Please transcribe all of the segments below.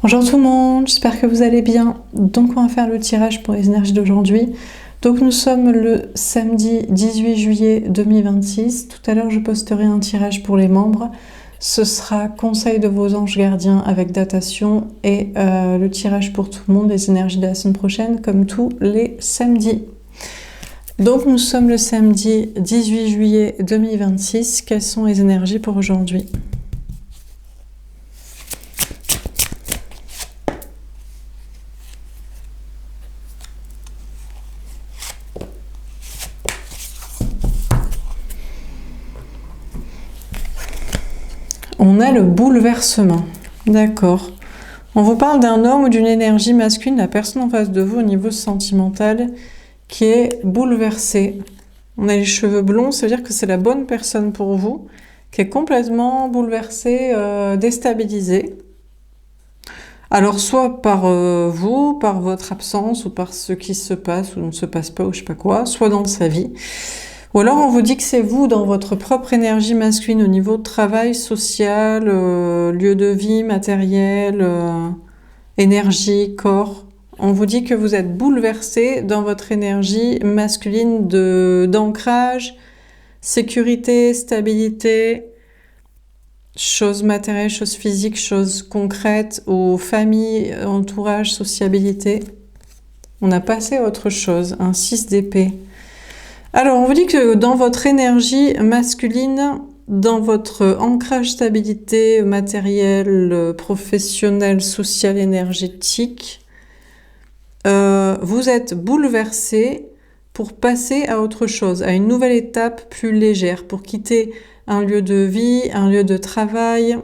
Bonjour tout le monde, j'espère que vous allez bien. Donc on va faire le tirage pour les énergies d'aujourd'hui. Donc nous sommes le samedi 18 juillet 2026. Tout à l'heure je posterai un tirage pour les membres. Ce sera conseil de vos anges gardiens avec datation et le tirage pour tout le monde, les énergies de la semaine prochaine comme tous les samedis. Donc nous sommes le samedi 18 juillet 2026. Quelles sont les énergies pour aujourd'hui ? On a le bouleversement, d'accord. On vous parle d'un homme ou d'une énergie masculine, la personne en face de vous au niveau sentimental, qui est bouleversée. On a les cheveux blonds, ça veut dire que c'est la bonne personne pour vous, qui est complètement bouleversée, déstabilisée. Alors soit par vous, par votre absence, ou par ce qui se passe ou ne se passe pas, ou je sais pas quoi, soit dans sa vie. Ou alors on vous dit que c'est vous dans votre propre énergie masculine au niveau de travail, social, lieu de vie, matériel, énergie, corps. On vous dit que vous êtes bouleversé dans votre énergie masculine d'ancrage, sécurité, stabilité, choses matérielles, choses physiques, choses concrètes, ou famille, entourage, sociabilité. On a passé à autre chose, un 6 d'épée. Alors, on vous dit que dans votre énergie masculine, dans votre ancrage, stabilité matérielle, professionnelle, sociale, énergétique, vous êtes bouleversé pour passer à autre chose, à une nouvelle étape plus légère, pour quitter un lieu de vie, un lieu de travail,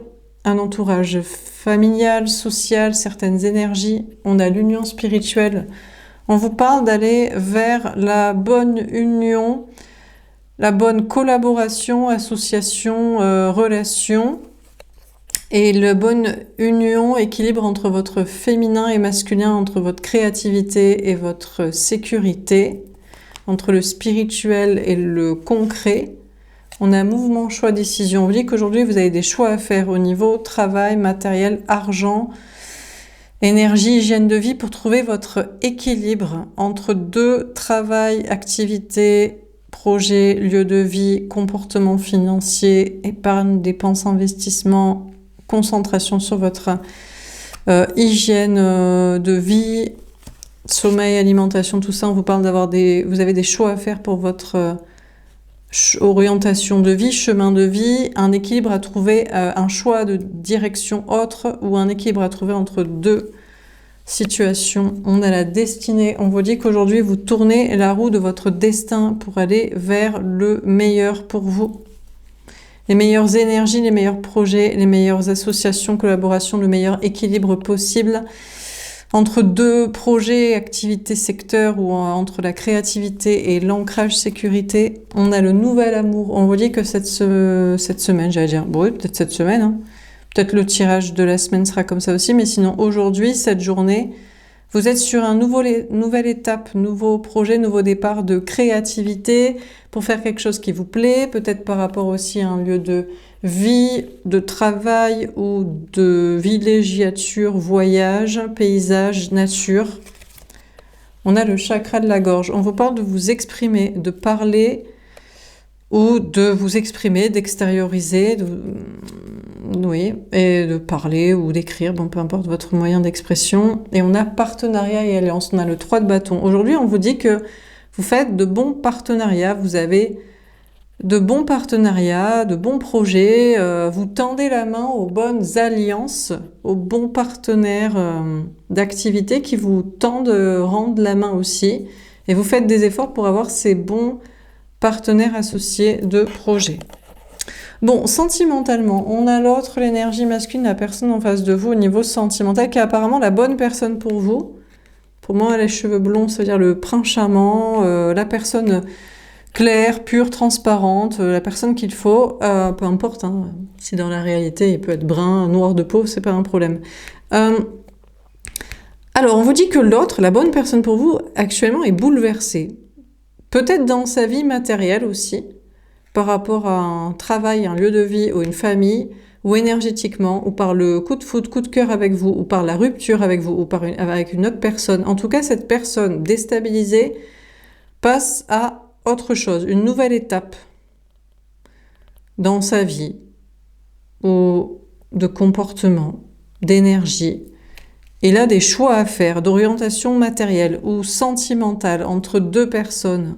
un entourage familial, social, certaines énergies. On a l'union spirituelle. On vous parle d'aller vers la bonne union, la bonne collaboration, association, relation, et la bonne union, équilibre entre votre féminin et masculin, entre votre créativité et votre sécurité, entre le spirituel et le concret. On a mouvement, choix, décision. On vous dit qu'aujourd'hui, vous avez des choix à faire au niveau travail, matériel, argent, énergie, hygiène de vie, pour trouver votre équilibre entre deux, travail, activité, projet, lieu de vie, comportement financier, épargne, dépenses, investissement, concentration sur votre hygiène de vie, sommeil, alimentation, tout ça. On vous parle vous avez des choix à faire pour votre orientation de vie, chemin de vie, un équilibre à trouver, un choix de direction autre, ou un équilibre à trouver entre deux situations. On a la destinée. On vous dit qu'aujourd'hui vous tournez la roue de votre destin pour aller vers le meilleur pour vous. Les meilleures énergies, les meilleurs projets, les meilleures associations, collaborations, le meilleur équilibre possible entre deux projets, activités, secteurs, ou entre la créativité et l'ancrage sécurité. On a le nouvel amour. On vous dit que cette semaine, j'allais dire, bon, oui, peut-être cette semaine, hein. Peut-être le tirage de la semaine sera comme ça aussi, mais sinon aujourd'hui, cette journée, vous êtes sur une nouvelle étape, nouveau projet, nouveau départ de créativité pour faire quelque chose qui vous plaît, peut-être par rapport aussi à un lieu de vie, de travail ou de villégiature, voyage, paysage, nature. On a le chakra de la gorge. On vous parle de vous exprimer, de parler ou de vous exprimer, d'extérioriser, oui, et de parler ou d'écrire, bon, peu importe votre moyen d'expression. Et on a partenariat et alliance. On a le 3 de bâton. Aujourd'hui, on vous dit que vous faites de bons partenariats, vous avez de bons partenariats, de bons projets, vous tendez la main aux bonnes alliances, aux bons partenaires d'activité qui vous tendent, rendent la main aussi, et vous faites des efforts pour avoir ces bons partenaires associés de projet. Bon, sentimentalement, on a l'autre, l'énergie masculine, la personne en face de vous au niveau sentimental, qui est apparemment la bonne personne pour vous. Pour moi, les cheveux blonds, c'est-à-dire le prince charmant, la personne claire, pure, transparente, la personne qu'il faut, peu importe, hein, si dans la réalité il peut être brun, noir de peau, c'est pas un problème. Alors, on vous dit que l'autre, la bonne personne pour vous, actuellement est bouleversée. Peut-être dans sa vie matérielle aussi, par rapport à un travail, un lieu de vie ou une famille, ou énergétiquement, ou par le coup de foudre, coup de cœur avec vous, ou par la rupture avec vous, ou avec une autre personne. En tout cas, cette personne déstabilisée passe à autre chose, une nouvelle étape dans sa vie, ou de comportement, d'énergie. Il a des choix à faire, d'orientation matérielle ou sentimentale entre deux personnes.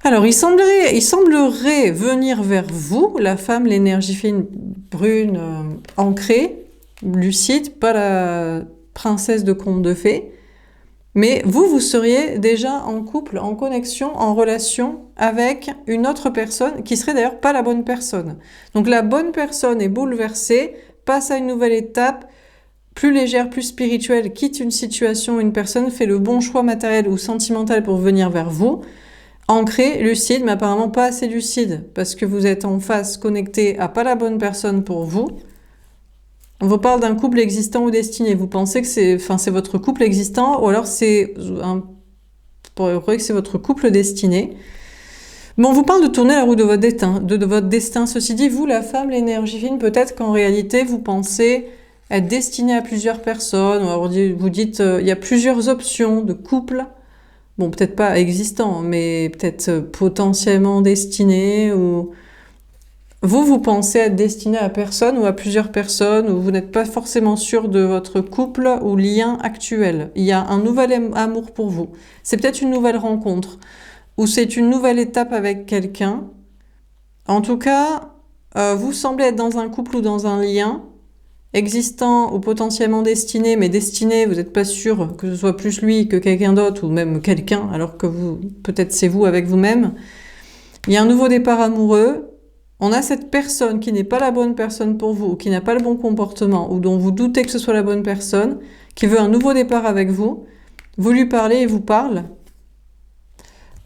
Alors, il semblerait venir vers vous, la femme, l'énergie fine, brune, ancrée, lucide, pas la princesse de conte de fées, mais vous seriez déjà en couple, en connexion, en relation avec une autre personne qui serait d'ailleurs pas la bonne personne. Donc la bonne personne est bouleversée, passe à une nouvelle étape, plus légère, plus spirituelle, quitte une situation, une personne, fait le bon choix matériel ou sentimental pour venir vers vous, ancré, lucide, mais apparemment pas assez lucide, parce que vous êtes en face, connecté à pas la bonne personne pour vous. On vous parle d'un couple existant ou destiné. Vous pensez que c'est votre couple existant, ou alors vous croyez que c'est votre couple destiné. Bon, on vous parle de tourner la roue de votre destin. Ceci dit, vous, la femme, l'énergie fine, peut-être qu'en réalité, vous pensez être destiné à plusieurs personnes, ou alors vous dites, il y a plusieurs options de couple. Bon, peut-être pas existant, mais peut-être potentiellement destiné, ou vous pensez être destiné à personne ou à plusieurs personnes, ou vous n'êtes pas forcément sûr de votre couple ou lien actuel. Il y a un nouvel amour pour vous. C'est peut-être une nouvelle rencontre, ou c'est une nouvelle étape avec quelqu'un. En tout cas, vous semblez être dans un couple ou dans un lien existant ou potentiellement destiné, mais destiné, vous n'êtes pas sûr que ce soit plus lui que quelqu'un d'autre, ou même quelqu'un, alors que peut-être c'est vous avec vous-même. Il y a un nouveau départ amoureux. On a cette personne qui n'est pas la bonne personne pour vous, ou qui n'a pas le bon comportement, ou dont vous doutez que ce soit la bonne personne, qui veut un nouveau départ avec vous. Vous lui parlez, il vous parle.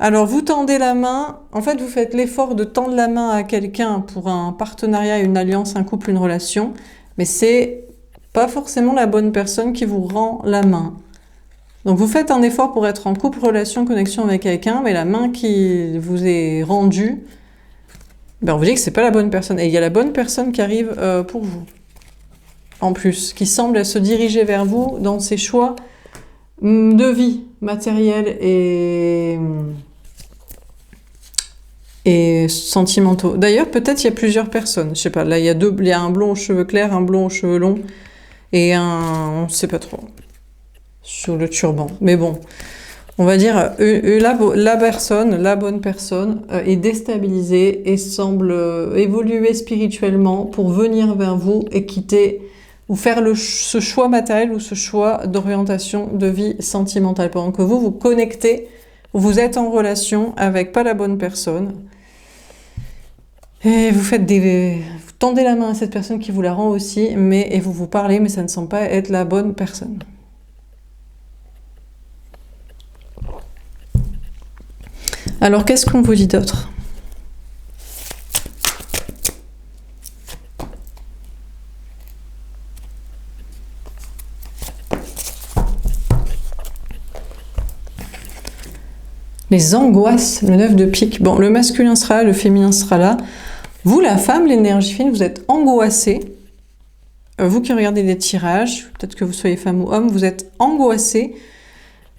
Alors vous tendez la main, en fait vous faites l'effort de tendre la main à quelqu'un pour un partenariat, une alliance, un couple, une relation, mais c'est pas forcément la bonne personne qui vous rend la main. Donc vous faites un effort pour être en couple, relation, connexion avec quelqu'un, mais la main qui vous est rendue, on vous dit que c'est pas la bonne personne. Et il y a la bonne personne qui arrive pour vous. En plus, qui semble se diriger vers vous dans ses choix de vie matériels et sentimentaux. D'ailleurs, peut-être il y a plusieurs personnes. Je sais pas, là il y a un blond aux cheveux clairs, un blond aux cheveux longs et on ne sait pas trop sur le turban. Mais bon, on va dire la bonne personne est déstabilisée et semble évoluer spirituellement pour venir vers vous et quitter ou faire ce choix matériel ou ce choix d'orientation de vie sentimentale. Pendant que vous connectez, vous êtes en relation avec pas la bonne personne. Et vous tendez la main à cette personne qui vous la rend aussi, et vous parlez, mais ça ne semble pas être la bonne personne. Alors, qu'est-ce qu'on vous dit d'autre ? Les angoisses, le 9 de pique. Bon, le masculin sera là, le féminin sera là. Vous, la femme, l'énergie fine, vous êtes angoissé. Vous qui regardez des tirages, peut-être que vous soyez femme ou homme, vous êtes angoissé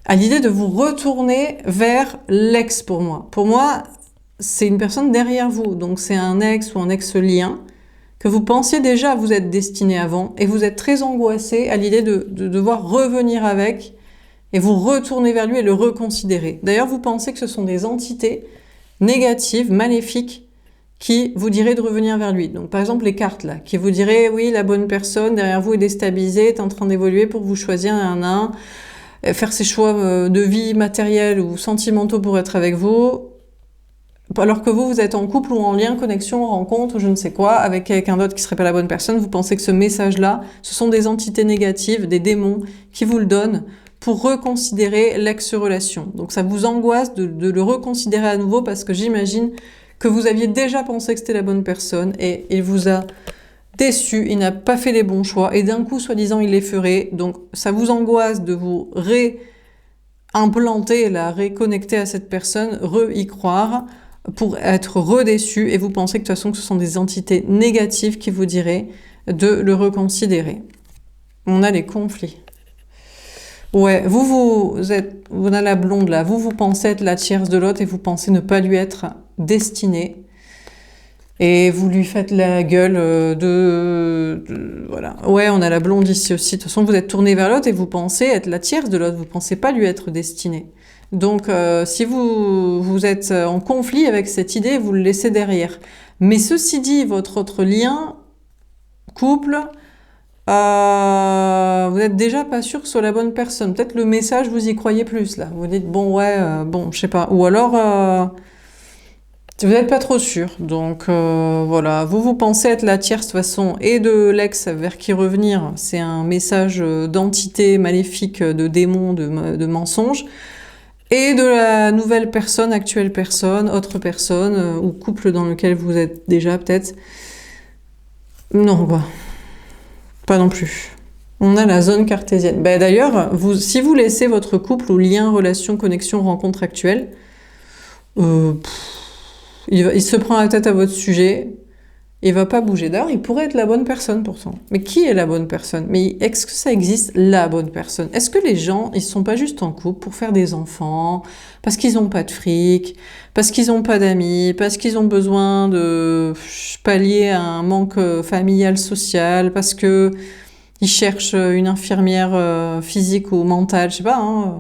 à l'idée de vous retourner vers l'ex pour moi. Pour moi, c'est une personne derrière vous, donc c'est un ex ou un ex-lien que vous pensiez déjà vous être destiné avant, et vous êtes très angoissé à l'idée de devoir revenir avec, et vous retourner vers lui et le reconsidérer. D'ailleurs, vous pensez que ce sont des entités négatives, maléfiques, qui vous diraient de revenir vers lui. Donc par exemple les cartes là, qui vous diraient oui, la bonne personne derrière vous est déstabilisée, est en train d'évoluer pour vous choisir un, faire ses choix de vie matériels ou sentimentaux pour être avec vous, alors que vous êtes en couple ou en lien, connexion, rencontre ou je ne sais quoi, avec quelqu'un d'autre qui serait pas la bonne personne. Vous pensez que ce message-là, ce sont des entités négatives, des démons qui vous le donnent pour reconsidérer l'ex-relation. Donc ça vous angoisse de le reconsidérer à nouveau parce que j'imagine que vous aviez déjà pensé que c'était la bonne personne et il vous a déçu, il n'a pas fait les bons choix et d'un coup, soi-disant, il les ferait. Donc ça vous angoisse de vous réimplanter, réconnecter à cette personne, y croire, pour être redéçu et vous pensez que de toute façon que ce sont des entités négatives qui vous diraient de le reconsidérer. On a les conflits. Ouais, vous avez la blonde là, vous pensez être la tierce de l'autre et vous pensez ne pas lui être destiné. Et vous lui faites la gueule voilà. Ouais, on a la blonde ici aussi. De toute façon, vous êtes tourné vers l'autre et vous pensez être la tierce de l'autre. Vous pensez pas lui être destiné. Donc, si vous êtes en conflit avec cette idée, vous le laissez derrière. Mais ceci dit, votre autre lien, couple, vous n'êtes déjà pas sûr que ce soit la bonne personne. Peut-être le message, vous y croyez plus, là. Vous dites, bon, ouais, bon, je sais pas. Ou alors... vous n'êtes pas trop sûr, donc voilà, vous pensez être la tierce de toute façon, et de l'ex vers qui revenir, c'est un message d'entité maléfique, de démon, de mensonge, et de la nouvelle personne, actuelle personne, autre personne, ou couple dans lequel vous êtes déjà peut-être. Non, quoi. Pas non plus. On a la zone cartésienne. Ben, d'ailleurs, si vous laissez votre couple ou lien, relation, connexion, rencontre actuelle, il se prend la tête à votre sujet, il va pas bouger. D'ailleurs, il pourrait être la bonne personne pourtant. Mais qui est la bonne personne? Mais est-ce que ça existe, la bonne personne? Est-ce que les gens, ils sont pas juste en couple pour faire des enfants, parce qu'ils ont pas de fric, parce qu'ils ont pas d'amis, parce qu'ils ont besoin de pallier à un manque familial, social, parce que ils cherchent une infirmière physique ou mentale, je sais pas, hein.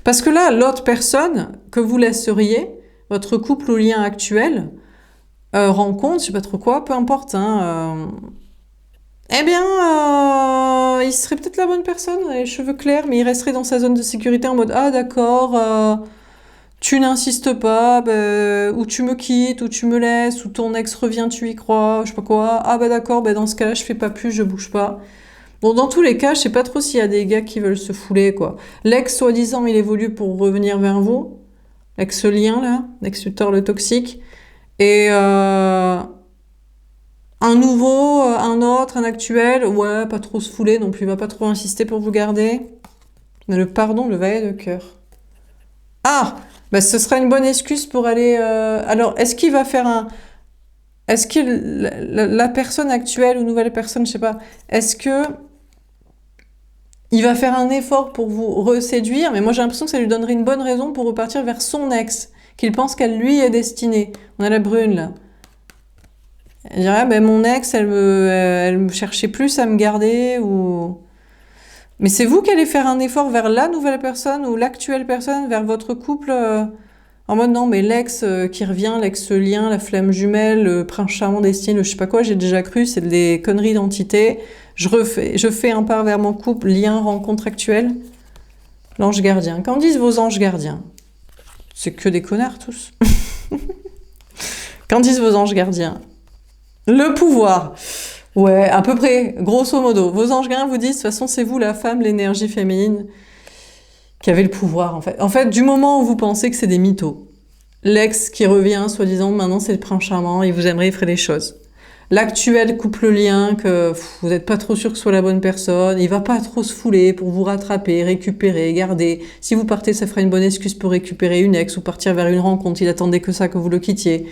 Parce que là, l'autre personne que vous laisseriez, votre couple ou lien actuel, rencontre, je sais pas trop quoi, peu importe, hein, eh bien, il serait peut-être la bonne personne, les cheveux clairs, mais il resterait dans sa zone de sécurité en mode « Ah d'accord, tu n'insistes pas, ou tu me quittes, ou tu me laisses, ou ton ex revient, tu y crois, je sais pas quoi. Ah bah d'accord, dans ce cas-là, je fais pas plus, je bouge pas. » Bon, dans tous les cas, je sais pas trop s'il y a des gars qui veulent se fouler, quoi. L'ex, soi-disant, il évolue pour revenir vers vous. L'ex-lien, là, l'ex-tuteur, le toxique. Et un nouveau, un autre, un actuel, ouais, pas trop se fouler non plus, il va pas trop insister pour vous garder. Mais le pardon, le valet de cœur. Ah, ce sera une bonne excuse pour aller... Alors, est-ce qu'il va faire un... Est-ce que la personne actuelle ou nouvelle personne, je sais pas, est-ce que il va faire un effort pour vous reséduire? Mais moi, j'ai l'impression que ça lui donnerait une bonne raison pour repartir vers son ex, qu'il pense qu'elle lui est destinée. On a la brune, là. Elle dirait, mon ex, elle me cherchait plus à me garder, ou... Mais c'est vous qui allez faire un effort vers la nouvelle personne ou l'actuelle personne, vers votre couple, en mode non, mais l'ex qui revient, l'ex-lien, la flamme jumelle, le prince charmant destiné, le je sais pas quoi, j'ai déjà cru, c'est des conneries d'entité. Je fais un pas vers mon couple, lien, rencontre actuelle. L'ange gardien. Qu'en disent vos anges gardiens? C'est que des connards tous. Qu'en disent vos anges gardiens? Le pouvoir. Ouais, à peu près, grosso modo. Vos anges gardiens vous disent, de toute façon, c'est vous la femme, l'énergie féminine, qui avait le pouvoir, en fait. En fait, du moment où vous pensez que c'est des mythos, l'ex qui revient, soi-disant, maintenant c'est le prince charmant, il vous aimerait, il ferait des choses. L'actuel couple-lien, que vous n'êtes pas trop sûr que ce soit la bonne personne, il va pas trop se fouler pour vous rattraper, récupérer, garder. Si vous partez, ça fera une bonne excuse pour récupérer une ex ou partir vers une rencontre, il attendait que ça, que vous le quittiez.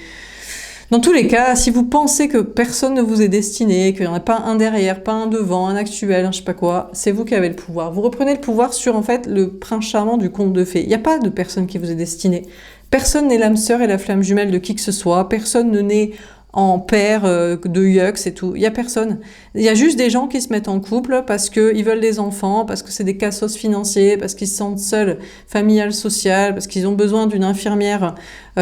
Dans tous les cas, si vous pensez que personne ne vous est destiné, qu'il n'y en a pas un derrière, pas un devant, un actuel, je sais pas quoi, c'est vous qui avez le pouvoir. Vous reprenez le pouvoir sur, en fait, le prince charmant du conte de fées. Il n'y a pas de personne qui vous est destinée. Personne n'est l'âme sœur et la flamme jumelle de qui que ce soit. Personne ne naît en père de Yux et tout. Il y a personne. Il y a juste des gens qui se mettent en couple parce qu'ils veulent des enfants, parce que c'est des cassos financiers, parce qu'ils se sentent seuls, familial, social, parce qu'ils ont besoin d'une infirmière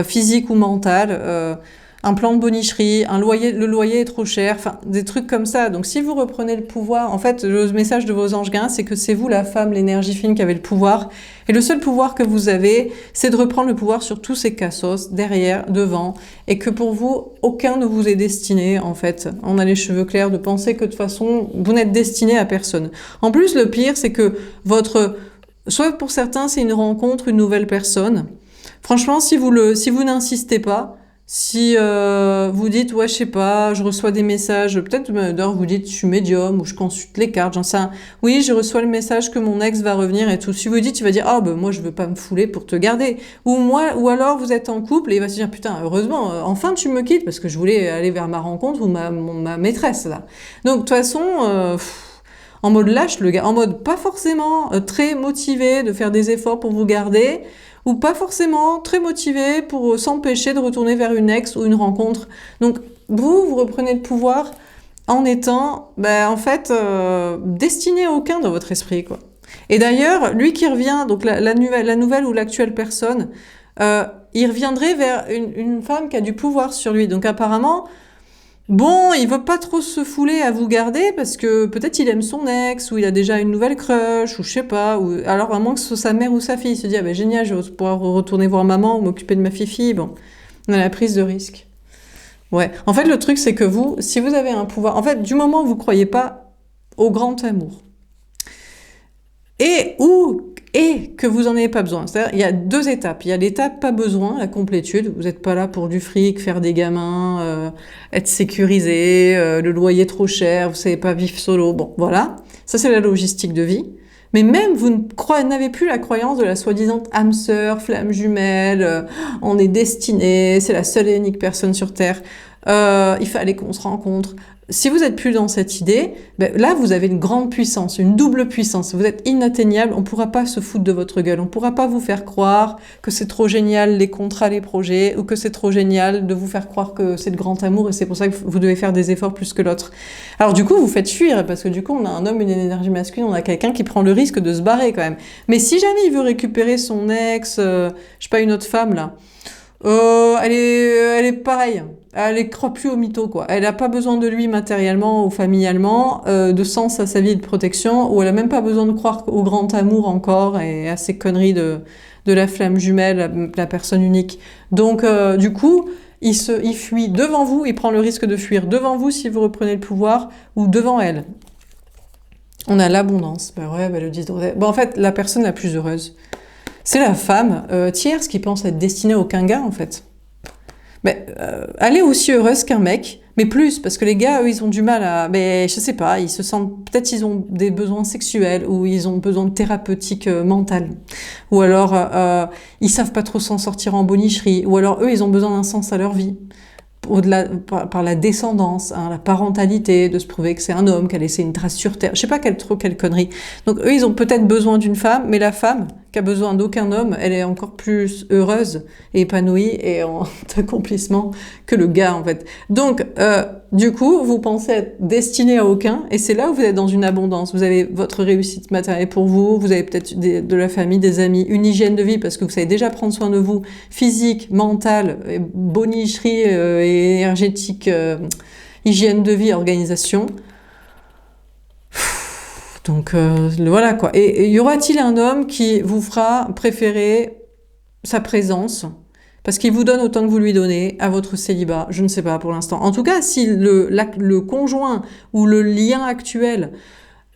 physique ou mentale, un plan de bonicherie, le loyer est trop cher, enfin des trucs comme ça. Donc si vous reprenez le pouvoir, en fait le message de vos anges gardiens, c'est que c'est vous la femme, l'énergie fine qui avez le pouvoir. Et le seul pouvoir que vous avez, c'est de reprendre le pouvoir sur tous ces cassos, derrière, devant, et que pour vous, aucun ne vous est destiné, en fait. On a les cheveux clairs, de penser que de toute façon, vous n'êtes destiné à personne. En plus, le pire, c'est que soit pour certains, c'est une rencontre, une nouvelle personne. Franchement, si vous n'insistez pas, Si vous dites, ouais, je sais pas, je reçois des messages, peut-être d'ailleurs vous dites, je suis médium ou je consulte les cartes, j'en sais rien. Oui, je reçois le message que mon ex va revenir et tout. Si vous dites, il va dire, ah ben moi je veux pas me fouler pour te garder. Ou alors vous êtes en couple et il va se dire, putain, heureusement, enfin tu me quittes parce que je voulais aller vers ma rencontre ou ma maîtresse là. Donc de toute façon, en mode lâche le gars, en mode pas forcément très motivé de faire des efforts pour vous garder, ou pas forcément très motivé pour s'empêcher de retourner vers une ex ou une rencontre. Donc vous reprenez le pouvoir en étant, en fait, destiné à aucun dans votre esprit, quoi. Et d'ailleurs, lui qui revient, donc la nouvelle ou l'actuelle personne, il reviendrait vers une femme qui a du pouvoir sur lui. Donc apparemment, bon, il veut pas trop se fouler à vous garder parce que peut-être il aime son ex ou il a déjà une nouvelle crush ou je sais pas. Ou alors à moins que ce soit sa mère ou sa fille, il se dit ah ben génial, je vais pouvoir retourner voir maman ou m'occuper de ma fifi. Bon, on a la prise de risque. Ouais. En fait, le truc c'est que vous, si vous avez un pouvoir, en fait, du moment où vous croyez pas au grand amour et que vous en avez pas besoin. C'est-à-dire, il y a deux étapes. Il y a l'étape pas besoin, la complétude. Vous n'êtes pas là pour du fric, faire des gamins, être sécurisé, le loyer trop cher, vous savez pas vivre solo. Bon, voilà. Ça, c'est la logistique de vie. Mais même, vous n'avez plus la croyance de la soi-disant âme sœur, flamme jumelle, on est destiné, c'est la seule et unique personne sur Terre, il fallait qu'on se rencontre. Si vous êtes plus dans cette idée, là vous avez une grande puissance, une double puissance. Vous êtes inatteignable, on pourra pas se foutre de votre gueule, on pourra pas vous faire croire que c'est trop génial les contrats, les projets, ou que c'est trop génial de vous faire croire que c'est le grand amour et c'est pour ça que vous devez faire des efforts plus que l'autre. Alors du coup vous faites fuir parce que du coup on a un homme, une énergie masculine, on a quelqu'un qui prend le risque de se barrer quand même. Mais si jamais il veut récupérer son ex, je sais pas, une autre femme là, elle est pareille. Elle croit plus au mytho, quoi. Elle a pas besoin de lui matériellement ou familialement, de sens à sa vie de protection, ou elle a même pas besoin de croire au grand amour encore et à ces conneries de la flamme jumelle, la personne unique. Donc, du coup, il fuit devant vous, il prend le risque de fuir devant vous si vous reprenez le pouvoir, ou devant elle. On a l'abondance. Le 10 de... en fait, la personne la plus heureuse, c'est la femme tierce qui pense être destinée à aucun gars, en fait. Elle est aussi heureuse qu'un mec, mais plus, parce que les gars, eux, ils ont du mal à... je sais pas, ils se sentent... Peut-être ils ont des besoins sexuels, ou ils ont besoin de thérapeutique mentale. Ou alors, ils savent pas trop s'en sortir en bonicherie. Ou alors, eux, ils ont besoin d'un sens à leur vie. Au-delà, par la descendance, la parentalité, de se prouver que c'est un homme, qu'elle a laissé une trace sur Terre. Je sais pas quelle connerie. Donc eux, ils ont peut-être besoin d'une femme, mais la femme, qui a besoin d'aucun homme, elle est encore plus heureuse et épanouie et en accomplissement que le gars, en fait. Donc, du coup, vous pensez être destiné à aucun, et c'est là où vous êtes dans une abondance. Vous avez votre réussite matérielle pour vous, vous avez peut-être de la famille, des amis, une hygiène de vie, parce que vous savez déjà prendre soin de vous, physique, mentale, bonicherie et énergétique, hygiène de vie, organisation. Donc voilà quoi. Et y aura-t-il un homme qui vous fera préférer sa présence parce qu'il vous donne autant que vous lui donnez à votre célibat? Je ne sais pas pour l'instant. En tout cas, si le conjoint ou le lien actuel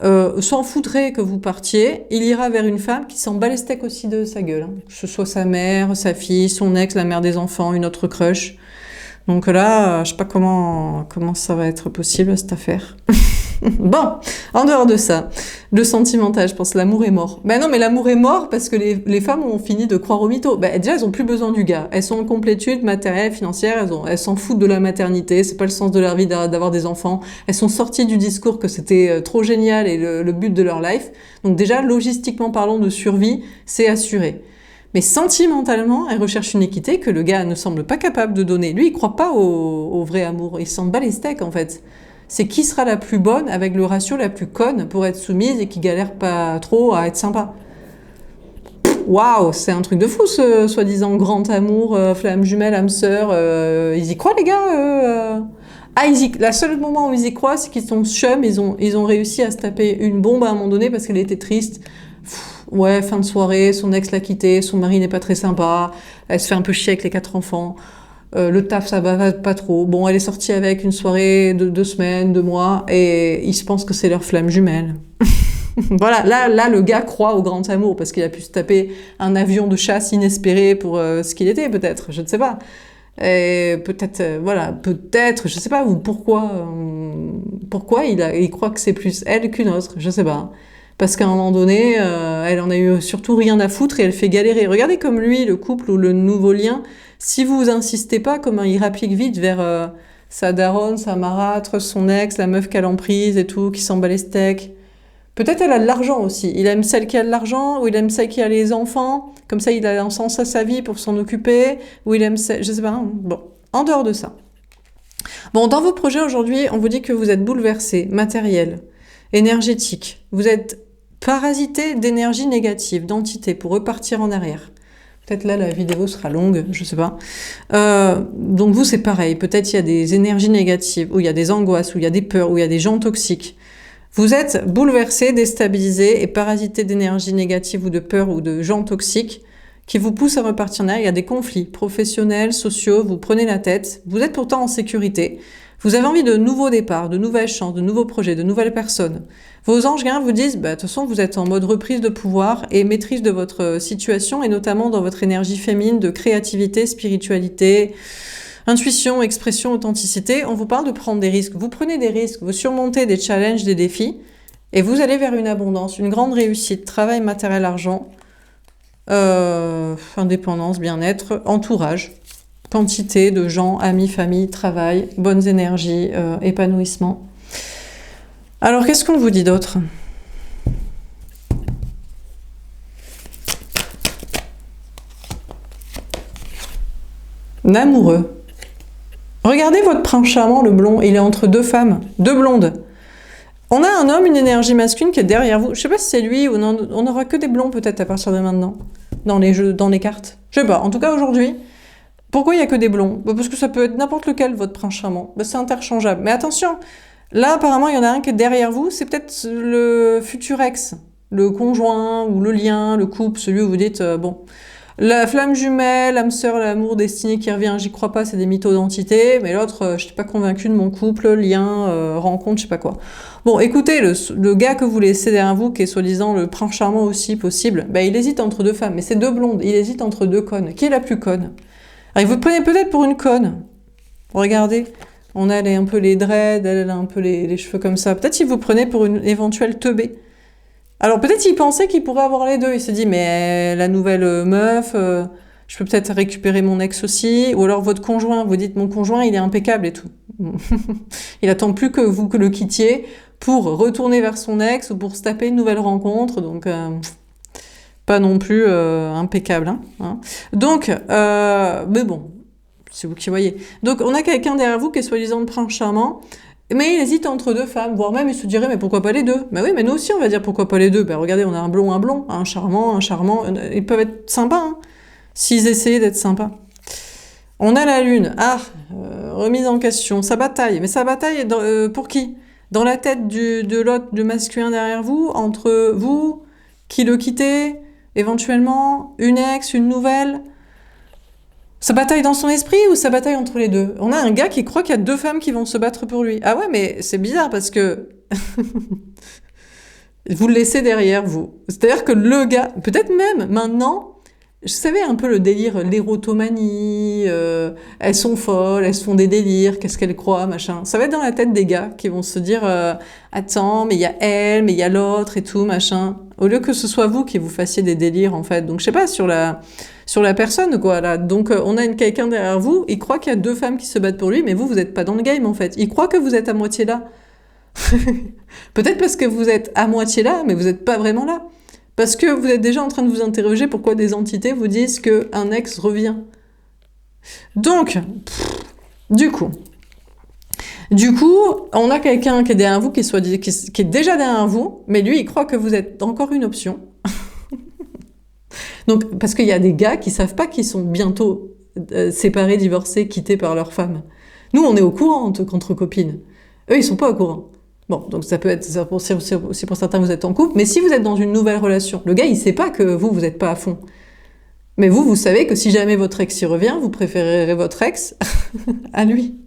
s'en foutrait que vous partiez, il ira vers une femme qui s'en bat les steaks aussi de sa gueule. Que ce soit sa mère, sa fille, son ex, la mère des enfants, une autre crush. Donc là, je sais pas comment ça va être possible cette affaire. Bon, en dehors de ça, le sentimental, je pense l'amour est mort. Non, mais l'amour est mort parce que les femmes ont fini de croire au mytho. Déjà, elles ont plus besoin du gars. Elles sont en complétude matérielle, financière, elles s'en foutent de la maternité, c'est pas le sens de leur vie d'avoir des enfants. Elles sont sorties du discours que c'était trop génial et le but de leur life. Donc déjà, logistiquement parlant de survie, c'est assuré. Mais sentimentalement, elles recherchent une équité que le gars ne semble pas capable de donner. Lui, il croit pas au vrai amour. Il s'en bat les steaks, en fait. C'est qui sera la plus bonne avec le ratio la plus conne pour être soumise et qui galère pas trop à être sympa. Waouh, c'est un truc de fou ce soi-disant grand amour, flamme jumelle, âme sœur. Ils y croient les gars la seule moment où ils y croient, c'est qu'ils sont chums, ils ont réussi à se taper une bombe à un moment donné parce qu'elle était triste. Ouais, fin de soirée, son ex l'a quitté, son mari n'est pas très sympa, elle se fait un peu chier avec les 4 enfants. Le taf, ça va pas trop. Bon, elle est sortie avec une soirée de 2 semaines, 2 mois, et ils se pensent que c'est leur flamme jumelle. Voilà, là, le gars croit au grand amour, parce qu'il a pu se taper un avion de chasse inespéré pour ce qu'il était, peut-être, je ne sais pas. Et peut-être, voilà, peut-être, je sais pas, ou pourquoi il croit que c'est plus elle qu'une autre, je sais pas. Parce qu'à un moment donné, elle en a eu surtout rien à foutre et elle fait galérer. Regardez comme lui, le couple ou le nouveau lien, si vous insistez pas, comment il rapplique vite vers sa daronne, sa marâtre, son ex, la meuf qu'elle a en prise et tout, qui s'en bat les steaks. Peut-être elle a de l'argent aussi. Il aime celle qui a de l'argent, ou il aime celle qui a les enfants. Comme ça, il a un sens à sa vie pour s'en occuper. Ou il aime celle... Je sais pas. Hein. Bon, en dehors de ça. Bon, dans vos projets aujourd'hui, on vous dit que vous êtes bouleversé, matériel, énergétique. Vous êtes parasité d'énergie négative, d'entité, pour repartir en arrière. Peut-être là, la vidéo sera longue, je sais pas. Donc vous, c'est pareil. Peut-être il y a des énergies négatives, ou il y a des angoisses, ou il y a des peurs, ou il y a des gens toxiques. Vous êtes bouleversé, déstabilisé et parasité d'énergie négative ou de peur ou de gens toxiques qui vous poussent à repartir en arrière. Il y a des conflits professionnels, sociaux, vous prenez la tête. Vous êtes pourtant en sécurité. Vous avez envie de nouveaux départs, de nouvelles chances, de nouveaux projets, de nouvelles personnes. Vos anges gardiens vous disent, de toute façon, vous êtes en mode reprise de pouvoir et maîtrise de votre situation et notamment dans votre énergie féminine de créativité, spiritualité, intuition, expression, authenticité, on vous parle de prendre des risques. Vous prenez des risques, vous surmontez des challenges, des défis, et vous allez vers une abondance, une grande réussite, travail, matériel, argent, indépendance, bien-être, entourage, quantité de gens, amis, famille, travail, bonnes énergies, épanouissement. Alors, qu'est-ce qu'on vous dit d'autre ? L'amoureux. Regardez votre prince charmant, le blond, il est entre deux femmes, deux blondes. On a un homme, une énergie masculine qui est derrière vous. Je sais pas si c'est lui ou non, on n'aura que des blonds peut-être à partir de maintenant, dans les jeux, dans les cartes. Je sais pas, en tout cas aujourd'hui. Pourquoi il y a que des blonds ? Parce que ça peut être n'importe lequel, votre prince charmant. C'est interchangeable. Mais attention, là apparemment il y en a un qui est derrière vous, c'est peut-être le futur ex, le conjoint ou le lien, le couple, celui où vous dites, bon... La flamme jumelle, l'âme sœur, l'amour destiné qui revient, j'y crois pas, c'est des mythos d'entité. Mais l'autre, je suis pas convaincue de mon couple, lien, rencontre, je sais pas quoi. Bon, écoutez, le gars que vous laissez derrière vous, qui est soi-disant le prince charmant aussi possible, il hésite entre deux femmes, mais c'est deux blondes, il hésite entre deux connes. Qui est la plus conne ? Alors, vous prenez peut-être pour une conne. Regardez, on a un peu les dreads, elle a un peu les cheveux comme ça. Peut-être qu'il vous prenez pour une éventuelle teubée. Alors peut-être il pensait qu'il pourrait avoir les deux. Il se dit, mais la nouvelle meuf, je peux peut-être récupérer mon ex aussi. Ou alors votre conjoint, vous dites, mon conjoint, il est impeccable et tout. Il attend plus que vous que le quittiez pour retourner vers son ex ou pour se taper une nouvelle rencontre. Donc, pas non plus impeccable. Hein. Donc, mais bon, c'est vous qui voyez. Donc on a quelqu'un derrière vous qui est soi-disant le prince charmant. Mais il hésite entre deux femmes, voire même il se dirait, mais pourquoi pas les deux ? Mais oui, mais nous aussi on va dire pourquoi pas les deux. Regardez, on a un blond, un charmant, ils peuvent être sympas, hein, s'ils essayaient d'être sympas. On a la lune, remise en question, sa bataille. Mais sa bataille, pour qui ? Dans la tête de l'autre, du masculin derrière vous, entre vous, qui le quittez, éventuellement, une ex, une nouvelle. Sa bataille dans son esprit ou sa bataille entre les deux ? On a un gars qui croit qu'il y a deux femmes qui vont se battre pour lui. Ah ouais, mais c'est bizarre parce que vous le laissez derrière vous. C'est-à-dire que le gars, peut-être même maintenant, je savais un peu le délire, l'érotomanie, elles sont folles, elles se font des délires, qu'est-ce qu'elles croient, machin. Ça va être dans la tête des gars qui vont se dire attends, mais il y a elle, mais il y a l'autre et tout, machin. Au lieu que ce soit vous qui vous fassiez des délires, en fait. Donc, je sais pas, sur la personne, quoi, là. Donc, on a quelqu'un derrière vous, il croit qu'il y a deux femmes qui se battent pour lui, mais vous êtes pas dans le game, en fait. Il croit que vous êtes à moitié là. Peut-être parce que vous êtes à moitié là, mais vous n'êtes pas vraiment là. Parce que vous êtes déjà en train de vous interroger pourquoi des entités vous disent qu'un ex revient. Donc, du coup, on a quelqu'un qui est derrière vous, qui est déjà derrière vous, mais lui, il croit que vous êtes encore une option. Donc, parce qu'il y a des gars qui savent pas qu'ils sont bientôt séparés, divorcés, quittés par leur femme. Nous, on est au courant entre copines. Eux, ils sont pas au courant. Bon, donc ça peut être, si pour certains vous êtes en couple, mais si vous êtes dans une nouvelle relation, le gars il sait pas que vous êtes pas à fond. Mais vous savez que si jamais votre ex y revient, vous préférerez votre ex à lui.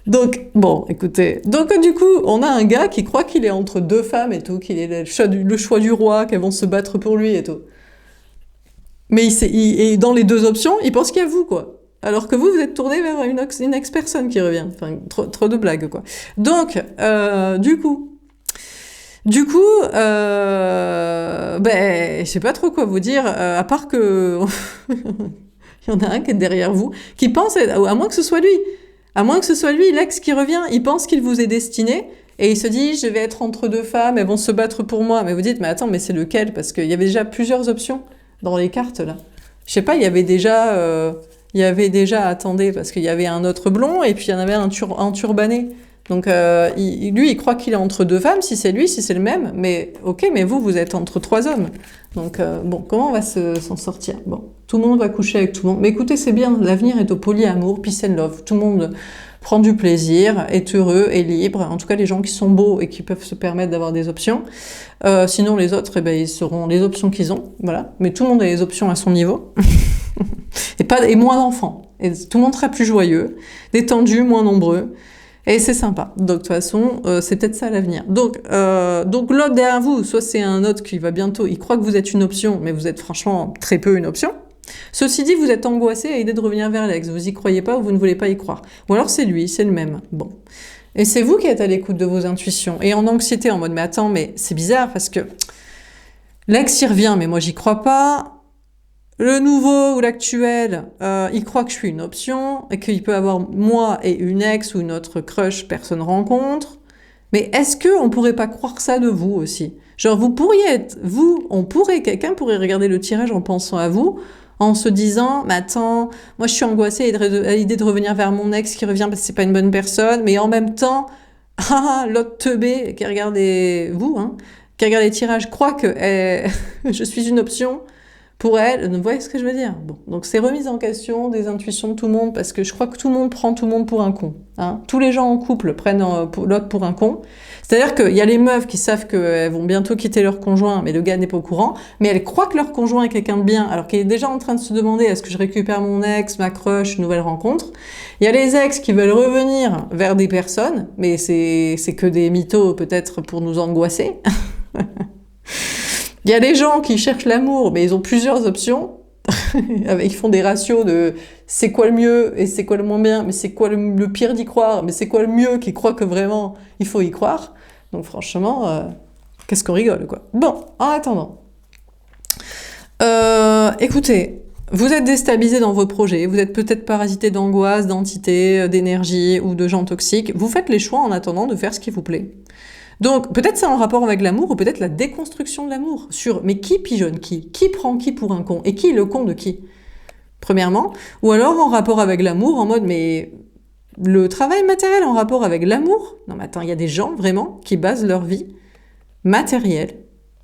Donc, bon, écoutez. Donc du coup, on a un gars qui croit qu'il est entre deux femmes et tout, qu'il est le choix du roi, qu'elles vont se battre pour lui et tout. Mais et dans les deux options, il pense qu'il y a vous, quoi. Alors que vous êtes tourné vers une ex-personne qui revient. Enfin, trop de blagues, quoi. Donc, ben, je sais pas trop quoi vous dire, à part que il y en a un qui est derrière vous, qui pense, à moins que ce soit lui, l'ex qui revient, il pense qu'il vous est destiné, et il se dit, je vais être entre deux femmes, elles vont se battre pour moi. Mais vous dites, mais attends, mais c'est lequel? Parce qu'il y avait déjà plusieurs options dans les cartes, là. Je sais pas, attendez, parce qu'il y avait un autre blond, et puis il y en avait un turbané. Donc lui, il croit qu'il est entre deux femmes, si c'est lui, si c'est le même, mais ok, mais vous êtes entre trois hommes. Donc bon, comment on va s'en sortir? Bon, tout le monde va coucher avec tout le monde. Mais écoutez, c'est bien, l'avenir est au polyamour, peace and love. Tout le monde prend du plaisir, est heureux, est libre. En tout cas, les gens qui sont beaux et qui peuvent se permettre d'avoir des options. Sinon, les autres, eh ben, ils seront les options qu'ils ont. Voilà. Mais tout le monde a les options à son niveau. et moins d'enfants. Et tout le monde sera plus joyeux, détendu, moins nombreux. Et c'est sympa. Donc, de toute façon, c'est peut-être ça l'avenir. Donc l'autre derrière vous, soit c'est un autre qui va bientôt, il croit que vous êtes une option, mais vous êtes franchement très peu une option. Ceci dit, vous êtes angoissé à l'idée de revenir vers l'ex. Vous y croyez pas ou vous ne voulez pas y croire. Ou alors c'est lui, c'est le même. Bon. Et c'est vous qui êtes à l'écoute de vos intuitions. Et en anxiété, en mode, mais attends, mais c'est bizarre parce que l'ex y revient, mais moi j'y crois pas. Le nouveau ou l'actuel, il croit que je suis une option et qu'il peut avoir moi et une ex ou une autre crush personne rencontre. Mais est-ce que on pourrait pas croire ça de vous aussi? Genre vous pourriez être, quelqu'un pourrait regarder le tirage en pensant à vous, en se disant, mais attends, moi je suis angoissée à l'idée de revenir vers mon ex qui revient parce que c'est pas une bonne personne, mais en même temps, l'autre teubé qui regarde qui regarde les tirages croit que je suis une option. Pour elle, vous voyez ce que je veux dire? Bon, donc c'est remise en question des intuitions de tout le monde, parce que je crois que tout le monde prend tout le monde pour un con. Hein. Tous les gens en couple prennent l'autre pour un con. C'est-à-dire qu'il y a les meufs qui savent qu'elles vont bientôt quitter leur conjoint, mais le gars n'est pas au courant, mais elles croient que leur conjoint est quelqu'un de bien, alors qu'il est déjà en train de se demander est-ce que je récupère mon ex, ma crush, une nouvelle rencontre. Il y a les ex qui veulent revenir vers des personnes, mais c'est que des mythos peut-être pour nous angoisser. Il y a des gens qui cherchent l'amour, mais ils ont plusieurs options. Ils font des ratios de c'est quoi le mieux et c'est quoi le moins bien, mais c'est quoi le pire d'y croire, mais c'est quoi le mieux qui croit que vraiment il faut y croire. Donc franchement, qu'est-ce qu'on rigole, quoi. Bon, en attendant, écoutez, vous êtes déstabilisé dans vos projets, vous êtes peut-être parasité d'angoisse, d'entité, d'énergie ou de gens toxiques. Vous faites les choix en attendant de faire ce qui vous plaît. Donc, peut-être c'est en rapport avec l'amour, ou peut-être la déconstruction de l'amour. Mais qui pigeonne qui? Qui prend qui pour un con? Et qui est le con de qui? Premièrement. Ou alors en rapport avec l'amour, en mode, mais le travail matériel en rapport avec l'amour? Non, mais attends, il y a des gens, vraiment, qui basent leur vie matérielle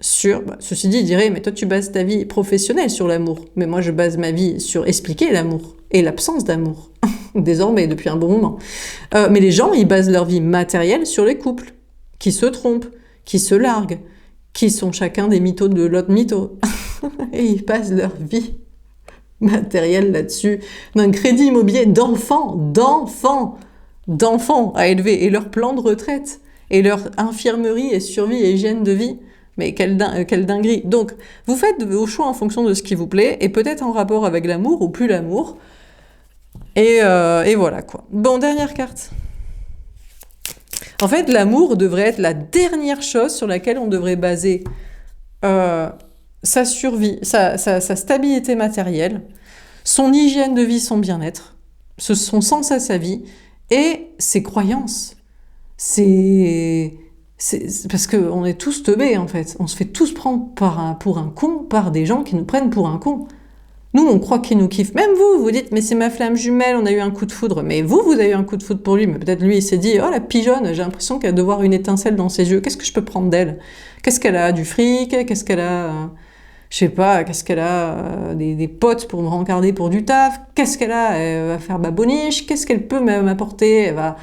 sur... ceci dit, ils diraient, mais toi, tu bases ta vie professionnelle sur l'amour. Mais moi, je base ma vie sur expliquer l'amour et l'absence d'amour. Désormais, depuis un bon moment. Mais les gens, ils basent leur vie matérielle sur les couples. Qui se trompent, qui se larguent, qui sont chacun des mythos de l'autre mytho. Et ils passent leur vie matérielle là-dessus, d'un crédit immobilier d'enfants à élever, et leur plan de retraite, et leur infirmerie et survie et hygiène de vie. Mais quelle dinguerie. Donc, vous faites vos choix en fonction de ce qui vous plaît, et peut-être en rapport avec l'amour ou plus l'amour. Et voilà, quoi. Bon, dernière carte. En fait, l'amour devrait être la dernière chose sur laquelle on devrait baser sa survie, sa stabilité matérielle, son hygiène de vie, son bien-être, son sens à sa vie et ses croyances. C'est parce qu'on est tous teubés, en fait. On se fait tous prendre pour un con par des gens qui nous prennent pour un con. Nous, on croit qu'il nous kiffe. Même vous dites, mais c'est ma flamme jumelle, on a eu un coup de foudre. Mais vous avez eu un coup de foudre pour lui. Mais peut-être lui, il s'est dit, oh la pigeonne, j'ai l'impression qu'elle doit voir une étincelle dans ses yeux. Qu'est-ce que je peux prendre d'elle? Qu'est-ce qu'elle a? Du fric? Qu'est-ce qu'elle a? Je sais pas, qu'est-ce qu'elle a? Des potes pour me rencarder pour du taf? Qu'est-ce qu'elle a? Elle va faire ma boniche? Qu'est-ce qu'elle peut m'apporter? Elle va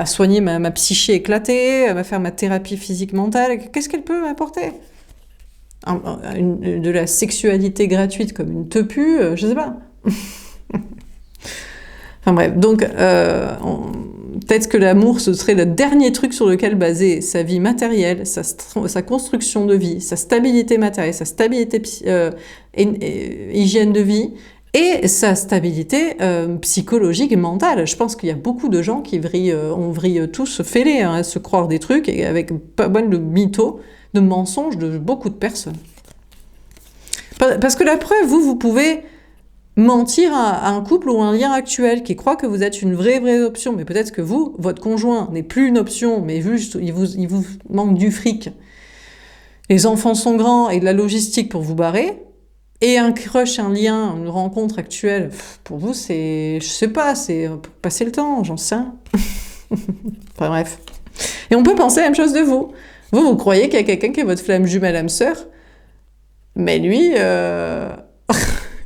soigner ma psyché éclatée, elle va faire ma thérapie physique mentale. Qu'est-ce qu'elle peut m'apporter? De la sexualité gratuite comme une tepu, je sais pas. Enfin bref, donc peut-être que l'amour, ce serait le dernier truc sur lequel baser sa vie matérielle, sa construction de vie, sa stabilité matérielle, sa stabilité hygiène de vie et sa stabilité psychologique et mentale. Je pense qu'il y a beaucoup de gens qui on vrille tous fêlés à se croire des trucs et avec pas mal de mythos, de mensonges de beaucoup de personnes. Parce que la preuve, vous pouvez mentir à un couple ou un lien actuel qui croit que vous êtes une vraie option, mais peut-être que votre conjoint n'est plus une option, mais juste il vous manque du fric. Les enfants sont grands et de la logistique pour vous barrer. Et un crush, un lien, une rencontre actuelle, pour vous, c'est, je sais pas, c'est pour passer le temps, j'en sais rien. Enfin bref. Et on peut penser la même chose de vous. Vous croyez qu'il y a quelqu'un qui est votre flamme jumelle âme sœur, mais lui,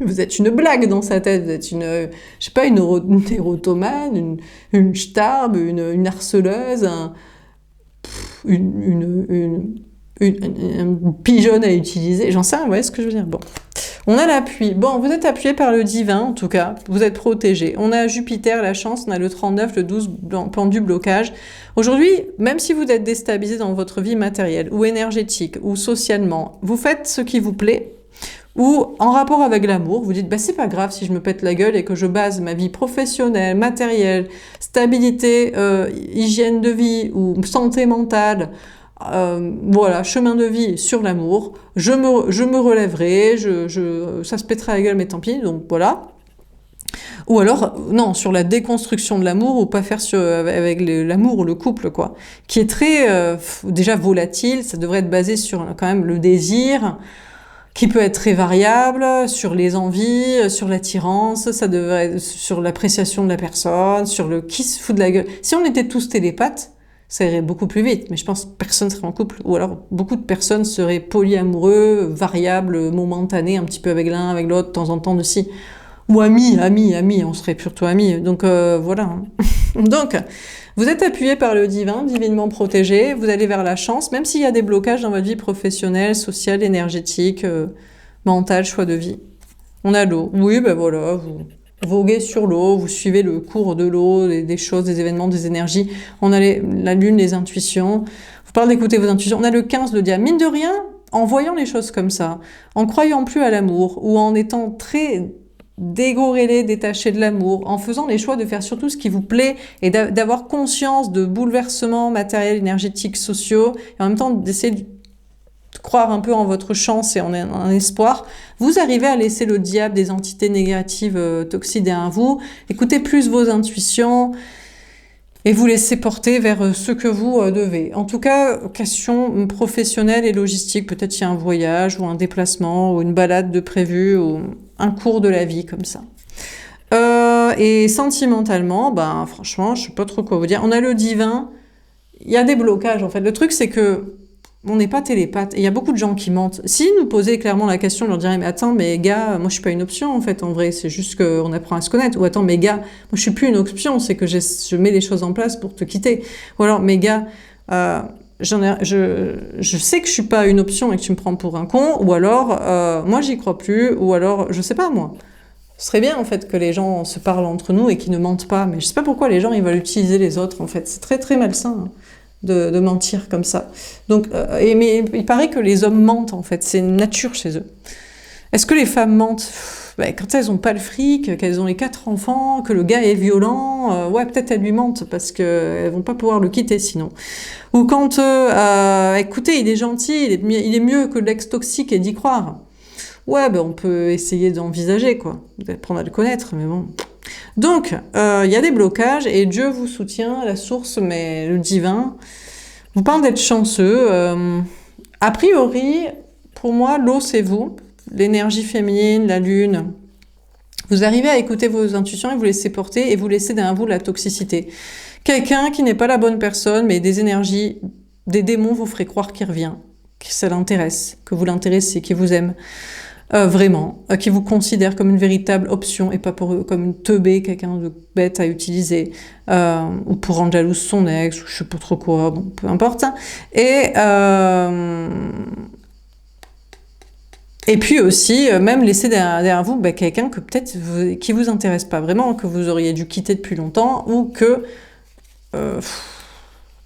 vous êtes une blague dans sa tête, vous êtes une, je sais pas, une érotomane, une starbe, une harceleuse, une pigeonne à utiliser, j'en sais rien, vous voyez ce que je veux dire. Bon. On a l'appui. Bon, vous êtes appuyé par le divin, en tout cas. Vous êtes protégé. On a Jupiter, la chance. On a le 39, le 12, plan du blocage. Aujourd'hui, même si vous êtes déstabilisé dans votre vie matérielle, ou énergétique, ou socialement, vous faites ce qui vous plaît, ou en rapport avec l'amour, vous dites, bah, c'est pas grave si je me pète la gueule et que je base ma vie professionnelle, matérielle, stabilité, hygiène de vie, ou santé mentale, voilà, chemin de vie sur l'amour, je me relèverai, ça se pètera la gueule, mais tant pis, donc voilà. Ou alors, non, sur la déconstruction de l'amour, ou pas faire avec l'amour ou le couple, quoi, qui est très, déjà volatile, ça devrait être basé sur quand même le désir, qui peut être très variable, sur les envies, sur l'attirance, ça devrait être sur l'appréciation de la personne, sur le qui se fout de la gueule. Si on était tous télépathes, ça irait beaucoup plus vite, mais je pense que personne serait en couple, ou alors beaucoup de personnes seraient polyamoureux, variables, momentanés, un petit peu avec l'un, avec l'autre, de temps en temps aussi, ou amis, on serait surtout amis, donc voilà. Donc, vous êtes appuyé par le divin, divinement protégé, vous allez vers la chance, même s'il y a des blocages dans votre vie professionnelle, sociale, énergétique, mentale, choix de vie. On a l'eau, oui, ben voilà, vous voguez sur l'eau, vous suivez le cours de l'eau, des choses, des événements, des énergies. On a la lune, les intuitions. Vous parlez d'écouter vos intuitions. On a le 15, le diable. Mine de rien, en voyant les choses comme ça, en croyant plus à l'amour, ou en étant très dégorélé, détaché de l'amour, en faisant les choix de faire surtout ce qui vous plaît et d'avoir conscience de bouleversements matériels, énergétiques, sociaux, et en même temps d'essayer de croire un peu en votre chance et en espoir, vous arrivez à laisser le diable, des entités négatives toxiques derrière vous, écoutez plus vos intuitions et vous laissez porter vers ce que vous devez. En tout cas, question professionnelle et logistique, peut-être il y a un voyage ou un déplacement ou une balade de prévu ou un cours de la vie comme ça. Et sentimentalement, ben franchement, je sais pas trop quoi vous dire. On a le divin, il y a des blocages en fait. Le truc c'est que on n'est pas télépathe. Et il y a beaucoup de gens qui mentent. S'ils nous posaient clairement la question, on leur dirait, mais attends, mais gars, moi je suis pas une option en fait, en vrai, c'est juste qu'on apprend à se connaître. Ou attends, mais gars, moi je suis plus une option, c'est que je mets les choses en place pour te quitter. Ou alors, mais gars, je sais que je suis pas une option et que tu me prends pour un con, ou alors, moi j'y crois plus, ou alors, je sais pas moi. Ce serait bien en fait que les gens se parlent entre nous et qu'ils ne mentent pas, mais je sais pas pourquoi les gens ils veulent utiliser les autres en fait, c'est très très malsain. Hein. De mentir comme ça. Donc, mais il paraît que les hommes mentent en fait, c'est une nature chez eux. Est-ce que les femmes mentent? Quand elles ont pas le fric, qu'elles ont les 4 enfants, que le gars est violent, ouais peut-être elles lui mentent parce qu'elles vont pas pouvoir le quitter sinon. Ou quand, écoutez, il est gentil, il est mieux que l'ex toxique et d'y croire. Ouais, on peut essayer d'envisager quoi, d'apprendre à le connaître, mais bon. Donc, il y a des blocages et Dieu vous soutient, la source, mais le divin vous parle d'être chanceux. A priori, pour moi, l'eau, c'est vous, l'énergie féminine, la lune. Vous arrivez à écouter vos intuitions et vous laissez porter et vous laissez derrière vous la toxicité. Quelqu'un qui n'est pas la bonne personne, mais des énergies, des démons vous feraient croire qu'il revient, que ça l'intéresse, que vous l'intéressez, qu'il vous aime. Vraiment, qui vous considère comme une véritable option et pas comme une teubée, quelqu'un de bête à utiliser, ou pour rendre jalouse son ex, ou je sais pas trop quoi, bon, peu importe. Et puis aussi, même laisser derrière vous quelqu'un que peut-être qui vous intéresse pas vraiment, que vous auriez dû quitter depuis longtemps, ou que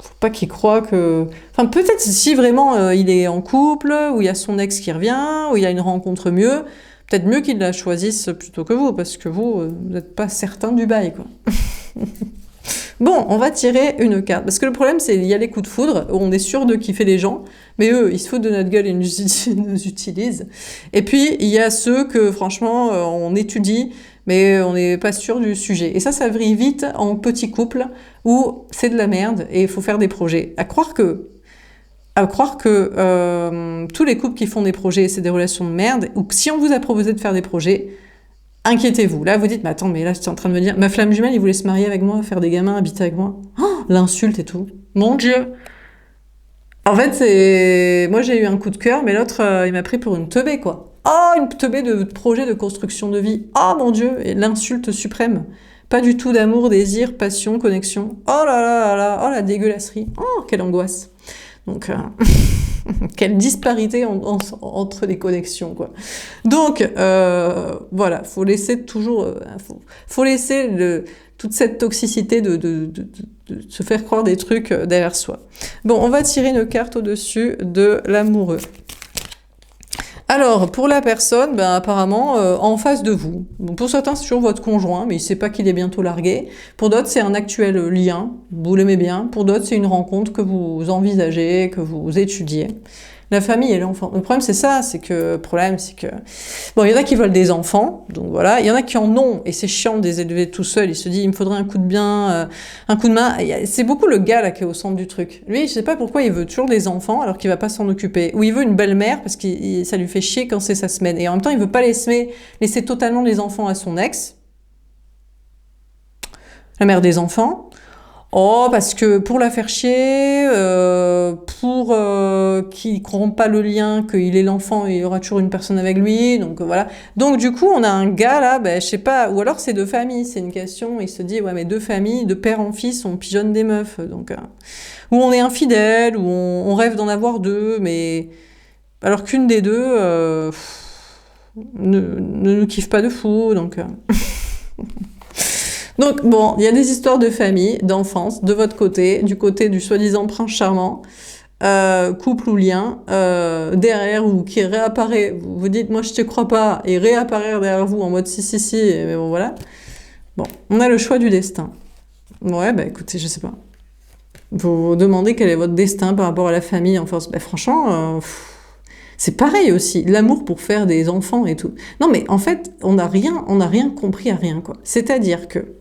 faut pas qu'il croit que... Enfin, peut-être si vraiment il est en couple, où il y a son ex qui revient, où il y a une rencontre mieux, Peut-être mieux qu'ils la choisissent plutôt que vous, parce que vous n'êtes pas certain du bail, quoi. Bon, on va tirer une carte. Parce que le problème, c'est qu'il y a les coups de foudre, où on est sûr de kiffer les gens, mais eux, ils se foutent de notre gueule et nous utilisent. Et puis, il y a ceux que, franchement, on étudie, mais on n'est pas sûr du sujet. Et ça vrille vite en petit couple, où c'est de la merde, et il faut faire des projets. À croire que tous les couples qui font des projets, c'est des relations de merde, ou que si on vous a proposé de faire des projets, inquiétez-vous. Là, vous dites, mais attends, mais là, tu es en train de me dire, ma flamme jumelle, il voulait se marier avec moi, faire des gamins, habiter avec moi. Oh, l'insulte et tout. Mon Dieu! En fait, moi, j'ai eu un coup de cœur, mais l'autre, il m'a pris pour une teubée, quoi. Oh, une teubée de projet de construction de vie. Oh, mon Dieu! Et l'insulte suprême. Pas du tout d'amour, désir, passion, connexion. Oh là là là là, oh la dégueulasserie. Oh, quelle angoisse. Donc, quelle disparité entre les connexions, quoi. Donc, voilà, faut laisser toujours, faut laisser toute cette toxicité de se faire croire des trucs derrière soi. Bon, on va tirer une carte au-dessus de l'amoureux. Alors, pour la personne, ben, apparemment, en face de vous. Bon, pour certains, c'est toujours votre conjoint, mais il sait pas qu'il est bientôt largué. Pour d'autres, c'est un actuel lien, vous l'aimez bien. Pour d'autres, c'est une rencontre que vous envisagez, que vous étudiez. La famille et l'enfant. Le problème, c'est ça, bon, il y en a qui veulent des enfants, donc voilà. Il y en a qui en ont, et c'est chiant de les élever tout seul. Il se dit, il me faudrait un coup de main. C'est beaucoup le gars, là, qui est au centre du truc. Lui, je sais pas pourquoi il veut toujours des enfants, alors qu'il va pas s'en occuper. Ou il veut une belle-mère, parce que ça lui fait chier quand c'est sa semaine. Et en même temps, il veut pas laisser totalement les enfants à son ex. La mère des enfants. Oh, parce que pour la faire chier, pour qu'il ne rompe pas le lien, qu'il est l'enfant et il y aura toujours une personne avec lui, donc voilà. Donc du coup, on a un gars là, ben, je sais pas, ou alors c'est deux familles, c'est une question, il se dit, ouais mais deux familles, de père en fils, on pigeonne des meufs, donc... ou on est infidèle, ou on rêve d'en avoir deux, mais... alors qu'une des deux ne nous kiffe pas de fou, donc... Donc bon, il y a des histoires de famille, d'enfance, de votre côté, du côté du soi-disant prince charmant, couple ou lien, derrière ou qui réapparaît, vous dites moi je te crois pas, et réapparaît derrière vous en mode si, mais bon voilà. Bon, on a le choix du destin. Ouais, bah écoutez, je sais pas. Vous vous demandez quel est votre destin par rapport à la famille, enfin, bah, franchement... c'est pareil aussi, l'amour pour faire des enfants et tout. Non mais en fait, on n'a rien compris à rien, quoi. C'est-à-dire que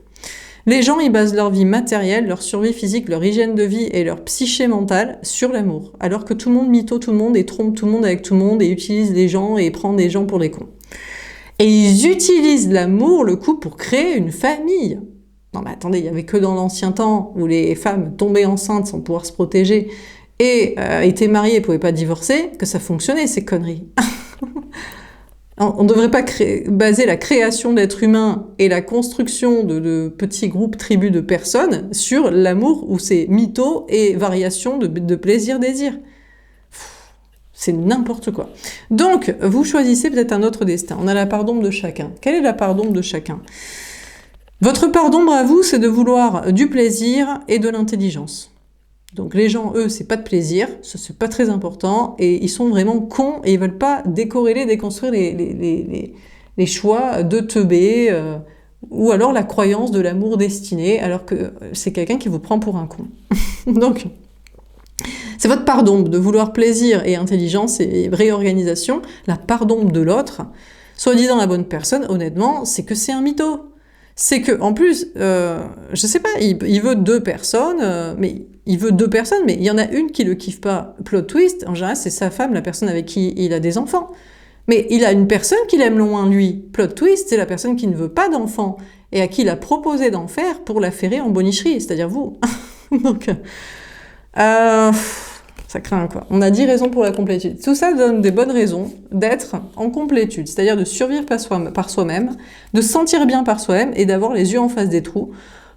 les gens, ils basent leur vie matérielle, leur survie physique, leur hygiène de vie et leur psyché mentale sur l'amour. Alors que tout le monde mytho tout le monde et trompe tout le monde avec tout le monde et utilise les gens et prend des gens pour des cons. Et ils utilisent l'amour, le coup, pour créer une famille. Non mais attendez, il y avait que dans l'ancien temps où les femmes tombaient enceintes sans pouvoir se protéger et étaient mariées et pouvaient pas divorcer, que ça fonctionnait, ces conneries. On ne devrait pas baser la création de l'être humain et la construction de petits groupes, tribus de personnes sur l'amour ou ses mythos et variations de plaisir-désir. C'est n'importe quoi. Donc, vous choisissez peut-être un autre destin. On a la part d'ombre de chacun. Quelle est la part d'ombre de chacun ? Votre part d'ombre à vous, c'est de vouloir du plaisir et de l'intelligence. Donc les gens, eux, c'est pas de plaisir, ça c'est pas très important, et ils sont vraiment cons, et ils veulent pas décorréler, déconstruire les choix de teubé, ou alors la croyance de l'amour destiné, alors que c'est quelqu'un qui vous prend pour un con. Donc, c'est votre part d'ombre de vouloir plaisir et intelligence et réorganisation. La part d'ombre de l'autre, soi-disant la bonne personne, honnêtement, c'est que c'est un mytho. C'est que, en plus, je sais pas, il veut deux personnes, mais il y en a une qui le kiffe pas. Plot twist, en général, c'est sa femme, la personne avec qui il a des enfants. Mais il a une personne qu'il aime loin, lui. Plot twist, c'est la personne qui ne veut pas d'enfants et à qui il a proposé d'en faire pour la ferrer en bonicherie, c'est-à-dire vous. Donc, ça craint, quoi. On a 10 raisons pour la complétude. Tout ça donne des bonnes raisons d'être en complétude, c'est-à-dire de survivre par soi-même, de se sentir bien par soi-même et d'avoir les yeux en face des trous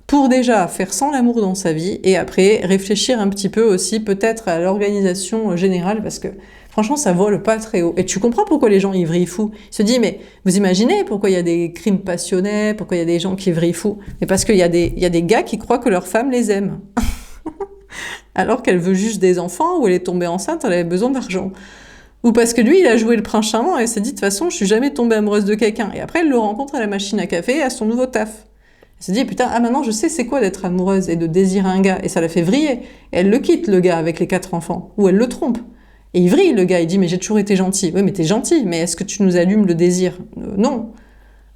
pour déjà faire sans l'amour dans sa vie et après réfléchir un petit peu aussi peut-être à l'organisation générale parce que franchement ça vole pas très haut. Et tu comprends pourquoi les gens ils vrillent fou. Ils se disent mais vous imaginez pourquoi il y a des crimes passionnés, pourquoi il y a des gens qui vrillent fou. Mais parce qu'il y a des gars qui croient que leur femme les aime. Alors qu'elle veut juste des enfants ou elle est tombée enceinte, elle avait besoin d'argent. Ou parce que lui, il a joué le prince charmant et s'est dit, de toute façon, je suis jamais tombée amoureuse de quelqu'un. Et après, elle le rencontre à la machine à café, à son nouveau taf. Elle se dit, putain, ah maintenant, je sais c'est quoi d'être amoureuse et de désirer un gars. Et ça la fait vriller. Et elle le quitte, le gars, avec les 4 enfants. Ou elle le trompe. Et il vrille, le gars. Il dit, mais j'ai toujours été gentil. Oui, mais t'es gentil. Mais est-ce que tu nous allumes le désir? Non.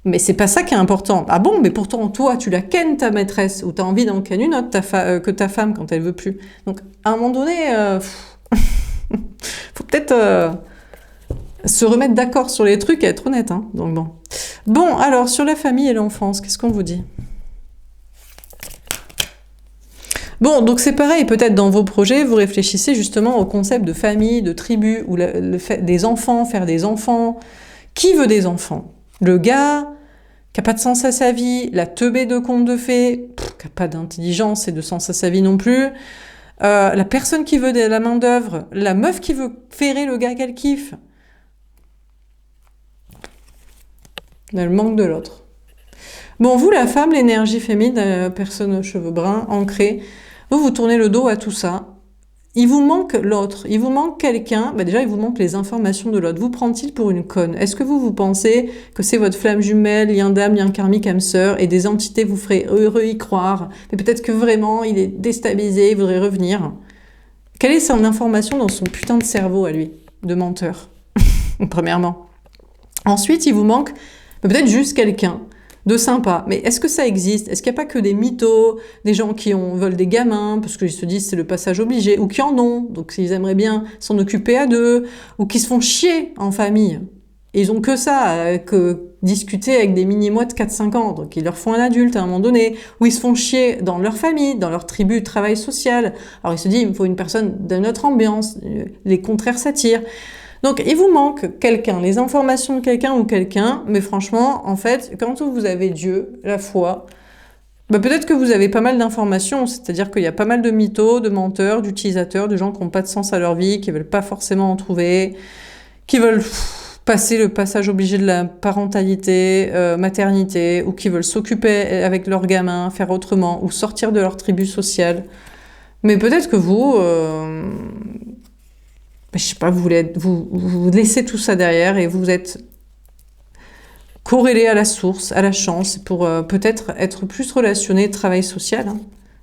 Mais c'est pas ça qui est important. Ah bon, mais pourtant, toi, tu la kennes, ta maîtresse. Ou t'as envie d'en kenner une autre, que ta femme, quand elle veut plus. Donc, à un moment donné, faut peut-être se remettre d'accord sur les trucs et être honnête. Hein. Donc bon. Bon, alors, sur la famille et l'enfance, qu'est-ce qu'on vous dit? Bon, donc c'est pareil, peut-être dans vos projets, vous réfléchissez justement au concept de famille, de tribu, ou le fait des enfants, faire des enfants. Qui veut des enfants? Le gars qui n'a pas de sens à sa vie, la teubée de conte de fées, qui n'a pas d'intelligence et de sens à sa vie non plus, la personne qui veut de la main d'œuvre, la meuf qui veut ferrer le gars qu'elle kiffe. Elle manque de l'autre. Bon, vous, la femme, l'énergie féminine, la personne aux cheveux bruns, ancrée, vous tournez le dos à tout ça. Il vous manque l'autre, il vous manque quelqu'un, déjà il vous manque les informations de l'autre. Vous prend-il pour une conne? Est-ce que vous pensez que c'est votre flamme jumelle, lien d'âme, lien karmique, âme sœur, et des entités vous feraient heureux y croire, mais peut-être que vraiment il est déstabilisé, il voudrait revenir. Quelle est son information dans son putain de cerveau à lui, de menteur, premièrement. Ensuite, il vous manque peut-être juste quelqu'un de sympa. Mais est-ce que ça existe? Est-ce qu'il n'y a pas que des mythos, des gens qui veulent des gamins, parce qu'ils se disent c'est le passage obligé, ou qui en ont, donc ils aimeraient bien s'en occuper à deux, ou qui se font chier en famille. Et ils ont que ça, que discuter avec des mini-mois de 4-5 ans, donc ils leur font un adulte à un moment donné, ou ils se font chier dans leur famille, dans leur tribu de travail social. Alors ils se disent il me faut une personne d'une autre ambiance, les contraires s'attirent. Donc, il vous manque quelqu'un, les informations de quelqu'un ou quelqu'un, mais franchement, en fait, quand vous avez Dieu, la foi, peut-être que vous avez pas mal d'informations, c'est-à-dire qu'il y a pas mal de mythos, de menteurs, d'utilisateurs, de gens qui n'ont pas de sens à leur vie, qui veulent pas forcément en trouver, qui veulent passer le passage obligé de la parentalité, maternité, ou qui veulent s'occuper avec leurs gamins, faire autrement, ou sortir de leur tribu sociale. Mais peut-être que vous... je sais pas, vous laissez tout ça derrière et vous êtes corrélé à la source, à la chance, pour peut-être être plus relationné, travail social. Hein.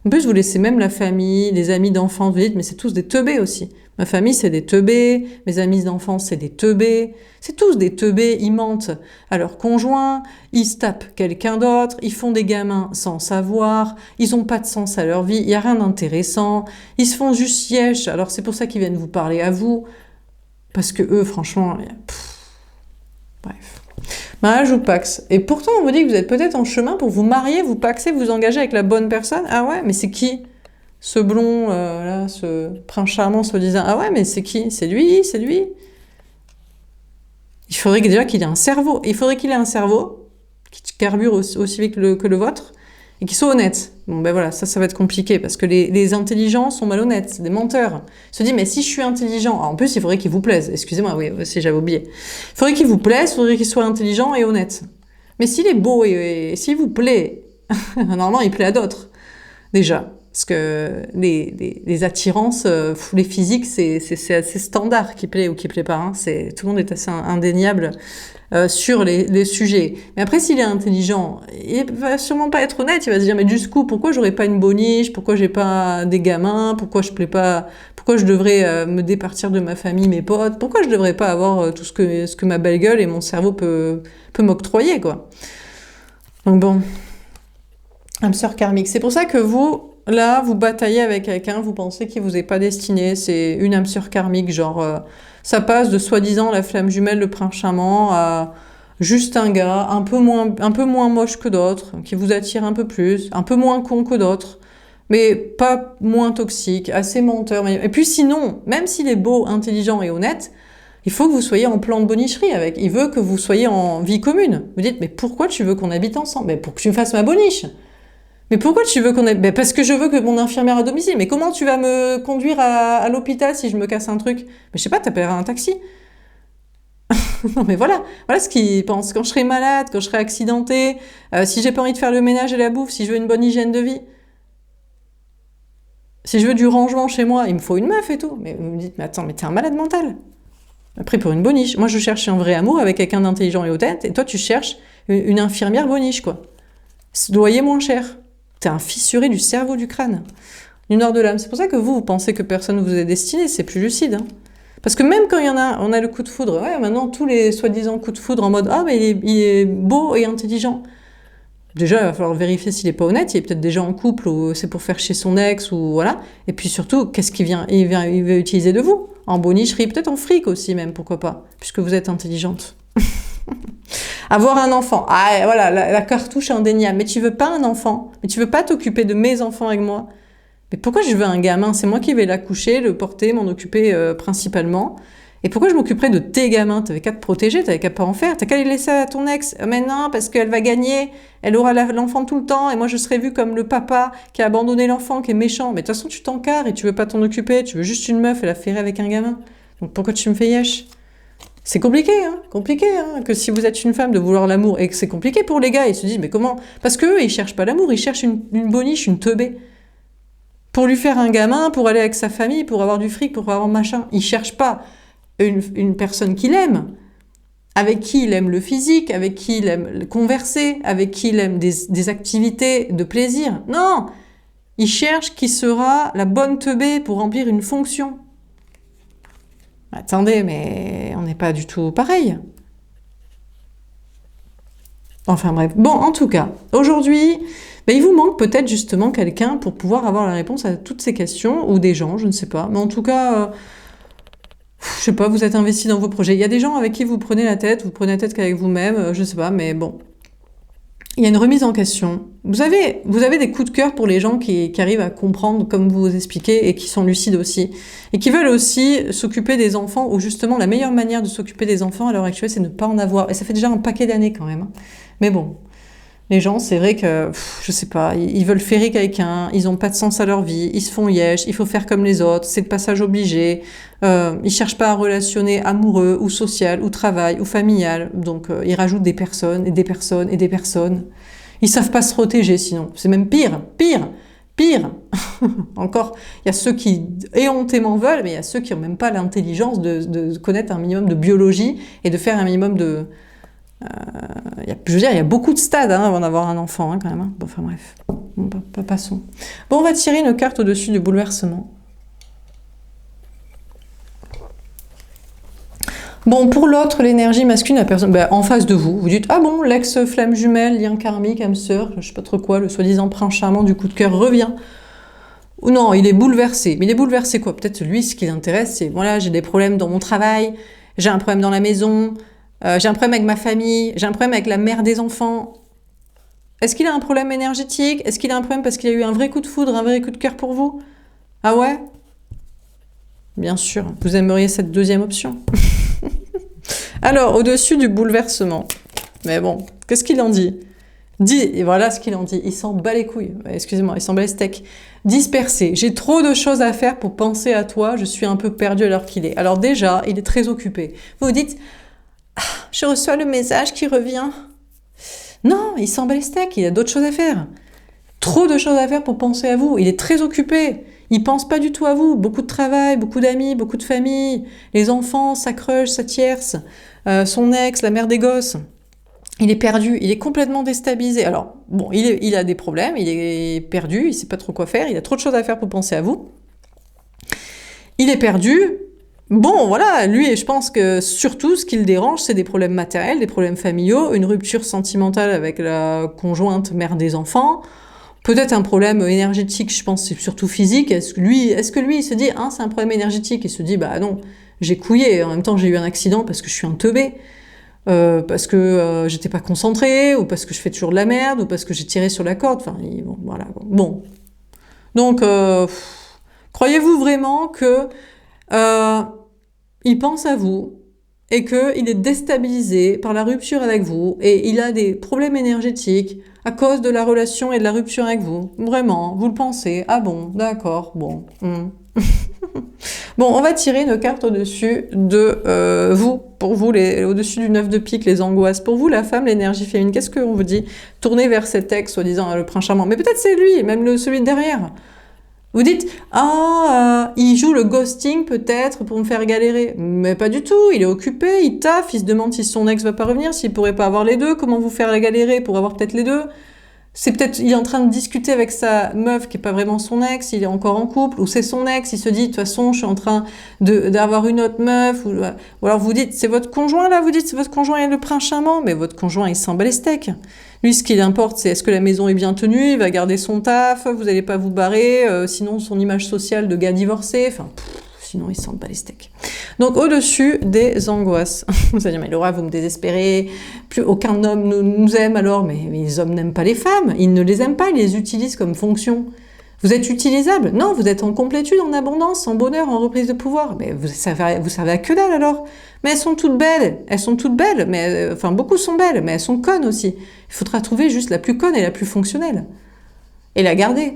En plus, vous laissez même la famille, les amis d'enfance, vous dites, mais c'est tous des teubés aussi. Ma famille, c'est des teubés, mes amis d'enfance, c'est des teubés. C'est tous des teubés, ils mentent à leur conjoint, ils se tapent quelqu'un d'autre, ils font des gamins sans savoir, ils n'ont pas de sens à leur vie, il n'y a rien d'intéressant, ils se font juste siège, alors c'est pour ça qu'ils viennent vous parler à vous, parce que eux, franchement, bref. Mariage ou Pax. Et pourtant, on vous dit que vous êtes peut-être en chemin pour vous marier, vous paxer, vous engager avec la bonne personne. Ah ouais, mais c'est qui? Ce blond, là, ce prince charmant se disant, ah ouais, mais c'est qui? C'est lui, c'est lui. Il faudrait déjà qu'il ait un cerveau. Il faudrait qu'il ait un cerveau qui carbure aussi vite que le vôtre et qui soit honnête. Bon, ben voilà, ça va être compliqué parce que les intelligents sont malhonnêtes, c'est des menteurs. Ils se disent, mais si je suis intelligent, en plus, il faudrait qu'il vous plaise. Excusez-moi, oui, si j'avais oublié. Il faudrait qu'il vous plaise, il faudrait qu'il soit intelligent et honnête. Mais s'il est beau et s'il vous plaît, normalement, il plaît à d'autres, déjà. Parce que les attirances, les physiques, c'est assez standard qui plaît ou qui plaît pas. Hein. Tout le monde est assez indéniable sur les sujets. Mais après, s'il est intelligent, il va sûrement pas être honnête. Il va se dire, mais jusqu'où? Pourquoi j'aurais pas une boniche? Pourquoi j'ai pas des gamins? Pourquoi je plais pas? Pourquoi je devrais me départir de ma famille, mes potes? Pourquoi je devrais pas avoir tout ce que ma belle gueule et mon cerveau peut m'octroyer, quoi? Donc bon, âme sœur karmique. C'est pour ça que vous... Là, vous bataillez avec quelqu'un, vous pensez qu'il vous est pas destiné, c'est une âme sœur karmique, genre ça passe de soi-disant la flamme jumelle, le prince charmant, à juste un gars un peu moins moche que d'autres, qui vous attire un peu plus, un peu moins con que d'autres, mais pas moins toxique, assez menteur. Et puis sinon, même s'il est beau, intelligent et honnête, il faut que vous soyez en plan de bonicherie avec. Il veut que vous soyez en vie commune. Vous dites, mais pourquoi tu veux qu'on habite ensemble? Mais pour que tu me fasses ma boniche. Mais pourquoi tu veux qu'on ait... Ben parce que je veux que mon infirmière à domicile. Mais comment tu vas me conduire à l'hôpital si je me casse un truc? Mais je sais pas, t'appelleras un taxi. Non mais voilà ce qu'ils pensent. Quand je serai malade, quand je serai accidentée, si j'ai pas envie de faire le ménage et la bouffe, si je veux une bonne hygiène de vie, si je veux du rangement chez moi, il me faut une meuf et tout. Mais vous me dites, mais attends, mais t'es un malade mental. Après, pour une boniche. Moi, je cherche un vrai amour avec quelqu'un d'intelligent et honnête, et toi, tu cherches une infirmière boniche, quoi. Loyer moins cher. T'es un fissuré du cerveau du crâne. Du nord de l'âme. C'est pour ça que vous pensez que personne ne vous est destiné, c'est plus lucide. Hein. Parce que même quand il y en a, on a le coup de foudre. Ouais, maintenant, tous les soi-disant coups de foudre en mode « Ah, mais il est beau et intelligent ». Déjà, il va falloir vérifier s'il est pas honnête. Il est peut-être déjà en couple ou c'est pour faire chez son ex ou voilà. Et puis surtout, qu'est-ce qu'il vient, il veut utiliser de vous? En bonicherie, peut-être en fric aussi même, pourquoi pas, puisque vous êtes intelligente. Avoir un enfant. Ah, voilà, la cartouche indéniable. Mais tu veux pas un enfant? Mais tu veux pas t'occuper de mes enfants avec moi? Mais pourquoi je veux un gamin? C'est moi qui vais l'accoucher, le porter, m'en occuper principalement. Et pourquoi je m'occuperais de tes gamins? T'avais qu'à te protéger, t'avais qu'à pas en faire. T'as qu'à les laisser à ton ex. Mais non, parce qu'elle va gagner, elle aura l'enfant tout le temps, et moi je serai vue comme le papa qui a abandonné l'enfant, qui est méchant. Mais de toute façon, tu t'encarres et tu veux pas t'en occuper, tu veux juste une meuf et la faire avec un gamin. Donc pourquoi tu me fais yesh? C'est compliqué, que si vous êtes une femme de vouloir l'amour, et que c'est compliqué pour les gars, ils se disent, mais comment? Parce qu'eux, ils cherchent pas l'amour, ils cherchent une boniche, une teubée. Pour lui faire un gamin, pour aller avec sa famille, pour avoir du fric, pour avoir machin. Ils cherchent pas une personne qu'il aime, avec qui il aime le physique, avec qui il aime converser, avec qui il aime des activités de plaisir. Non! Il cherche qui sera la bonne teubée pour remplir une fonction. Attendez, mais on n'est pas du tout pareil. Enfin bref. Bon, en tout cas, aujourd'hui, il vous manque peut-être justement quelqu'un pour pouvoir avoir la réponse à toutes ces questions, ou des gens, je ne sais pas. Mais en tout cas... je sais pas, vous êtes investi dans vos projets. Il y a des gens avec qui vous prenez la tête qu'avec vous-même, je sais pas, mais bon. Il y a une remise en question. Vous avez des coups de cœur pour les gens qui arrivent à comprendre comme vous vous expliquez et qui sont lucides aussi. Et qui veulent aussi s'occuper des enfants, ou justement la meilleure manière de s'occuper des enfants à l'heure actuelle, c'est de ne pas en avoir. Et ça fait déjà un paquet d'années quand même. Hein. Mais bon. Les gens, c'est vrai que, je sais pas, ils veulent ferrer quelqu'un, ils ont pas de sens à leur vie, ils se font yesh, il faut faire comme les autres, c'est le passage obligé, ils cherchent pas à relationner amoureux, ou social, ou travail, ou familial, donc ils rajoutent des personnes, et des personnes, et des personnes. Ils savent pas se protéger sinon, c'est même pire. Encore, il y a ceux qui éhontément veulent, mais il y a ceux qui ont même pas l'intelligence de connaître un minimum de biologie, et de faire un minimum de... je veux dire, il y a beaucoup de stades avant d'avoir un enfant, quand même. Hein. Bon, enfin bref, bon, passons. Bon, on va tirer une carte au-dessus du bouleversement. Bon, pour l'autre, l'énergie masculine, la personne en face de vous, vous dites, ah bon, l'ex-flamme jumelle, lien karmique, âme sœur, je sais pas trop quoi, le soi-disant prince charmant du coup de cœur revient. Ou non, il est bouleversé. Mais il est bouleversé quoi? Peut-être lui, ce qui l'intéresse, c'est, voilà, j'ai des problèmes dans mon travail, j'ai un problème dans la maison, j'ai un problème avec ma famille, j'ai un problème avec la mère des enfants. Est-ce qu'il a un problème énergétique? Est-ce qu'il a un problème parce qu'il a eu un vrai coup de foudre, un vrai coup de cœur pour vous? Ah ouais? Bien sûr, vous aimeriez cette deuxième option. Alors, au-dessus du bouleversement. Mais bon, qu'est-ce qu'il en dit? Et voilà ce qu'il en dit. Il s'en bat les couilles. Excusez-moi, il s'en bat les steaks. Dispersé. J'ai trop de choses à faire pour penser à toi. Je suis un peu perdu à l'heure qu'il est. Alors déjà, il est très occupé. Vous vous dites... je reçois le message qui revient. Non, il s'en bat les steaks, il a d'autres choses à faire. Trop de choses à faire pour penser à vous. Il est très occupé. Il pense pas du tout à vous. Beaucoup de travail, beaucoup d'amis, beaucoup de famille. Les enfants, sa crush, sa tierce, son ex, la mère des gosses. Il est perdu, il est complètement déstabilisé. Alors, bon, il a des problèmes, il est perdu, il sait pas trop quoi faire, il a trop de choses à faire pour penser à vous. Il est perdu. Bon, voilà, lui, je pense que surtout, ce qui le dérange, c'est des problèmes matériels, des problèmes familiaux, une rupture sentimentale avec la conjointe mère des enfants, peut-être un problème énergétique, je pense, c'est surtout physique. Est-ce que lui, il se dit, ah, c'est un problème énergétique? Il se dit, bah non, j'ai couillé, en même temps, j'ai eu un accident parce que je suis un teubé, parce que j'étais pas concentrée, ou parce que je fais toujours de la merde, ou parce que j'ai tiré sur la corde, enfin, bon, voilà. Bon. Donc, croyez-vous vraiment que il pense à vous et qu'il est déstabilisé par la rupture avec vous et il a des problèmes énergétiques à cause de la relation et de la rupture avec vous? Vraiment, vous le pensez? Ah bon, d'accord, bon. Bon, on va tirer une carte au-dessus de vous, pour vous, au-dessus du 9 de pique, les angoisses. Pour vous, la femme, l'énergie féminine, qu'est-ce qu'on vous dit? Tournez vers cet ex, soi-disant le prince charmant. Mais peut-être c'est lui, même celui de derrière. Vous dites, ah, il joue le ghosting peut-être pour me faire galérer. Mais pas du tout, il est occupé, il taffe, il se demande si son ex va pas revenir, s'il pourrait pas avoir les deux, comment vous faire la galérer pour avoir peut-être les deux. C'est peut-être, il est en train de discuter avec sa meuf qui est pas vraiment son ex, il est encore en couple, ou c'est son ex, il se dit, de toute façon, je suis en train d'avoir une autre meuf, ou alors vous dites, c'est votre conjoint là, vous dites, c'est votre conjoint est le prince charmant, mais votre conjoint, il s'en bat les steaks. Lui, ce qui importe, c'est est-ce que la maison est bien tenue, il va garder son taf, vous allez pas vous barrer, sinon son image sociale de gars divorcé, enfin, sinon il s'en bat les steaks. Donc au-dessus des angoisses. Vous allez dire, mais Laura, vous me désespérez, plus aucun homme nous aime alors, mais les hommes n'aiment pas les femmes, ils ne les aiment pas, ils les utilisent comme fonction. Vous êtes utilisable? Non, vous êtes en complétude, en abondance, en bonheur, en reprise de pouvoir. Mais vous servez à que dalle alors. Mais elles sont toutes belles, mais enfin beaucoup sont belles, mais elles sont connes aussi. Il faudra trouver juste la plus conne et la plus fonctionnelle. Et la garder.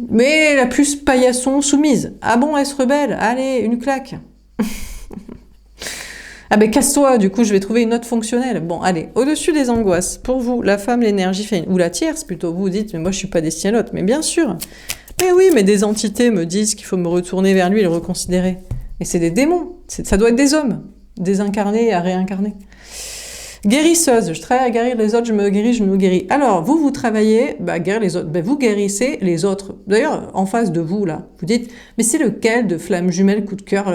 Mais la plus paillasson soumise. Ah bon, elle se rebelle? Allez, une claque. Ah ben casse-toi, du coup je vais trouver une autre fonctionnelle. Bon, allez, au-dessus des angoisses, pour vous, la femme, l'énergie féminine, ou la tierce plutôt, vous dites, mais moi je suis pas destinée à l'autre. Mais bien sûr. Mais oui, mais des entités me disent qu'il faut me retourner vers lui et le reconsidérer. Et c'est des démons, ça doit être des hommes, désincarnés à réincarner. Guérisseuse, je travaille à guérir les autres, je me guéris, je nous guéris. Alors, vous travaillez, guérir les autres, vous guérissez les autres. D'ailleurs, en face de vous, là, vous dites, mais c'est lequel de flamme jumelle, coup de cœur,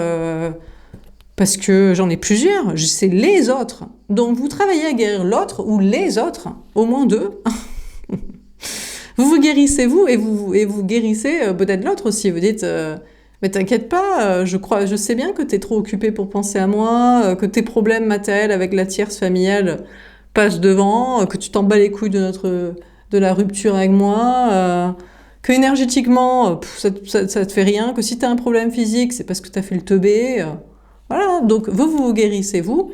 parce que j'en ai plusieurs, c'est les autres. Donc, vous travaillez à guérir l'autre ou les autres, au moins deux. Vous vous guérissez vous et vous guérissez peut-être l'autre aussi. Vous dites... mais t'inquiète pas, je sais bien que t'es trop occupé pour penser à moi, que tes problèmes matériels avec la tierce familiale passent devant, que tu t'en bats les couilles de la rupture avec moi, que énergétiquement, ça te fait rien, que si t'as un problème physique, c'est parce que t'as fait le teubé. Voilà, donc vous guérissez vous,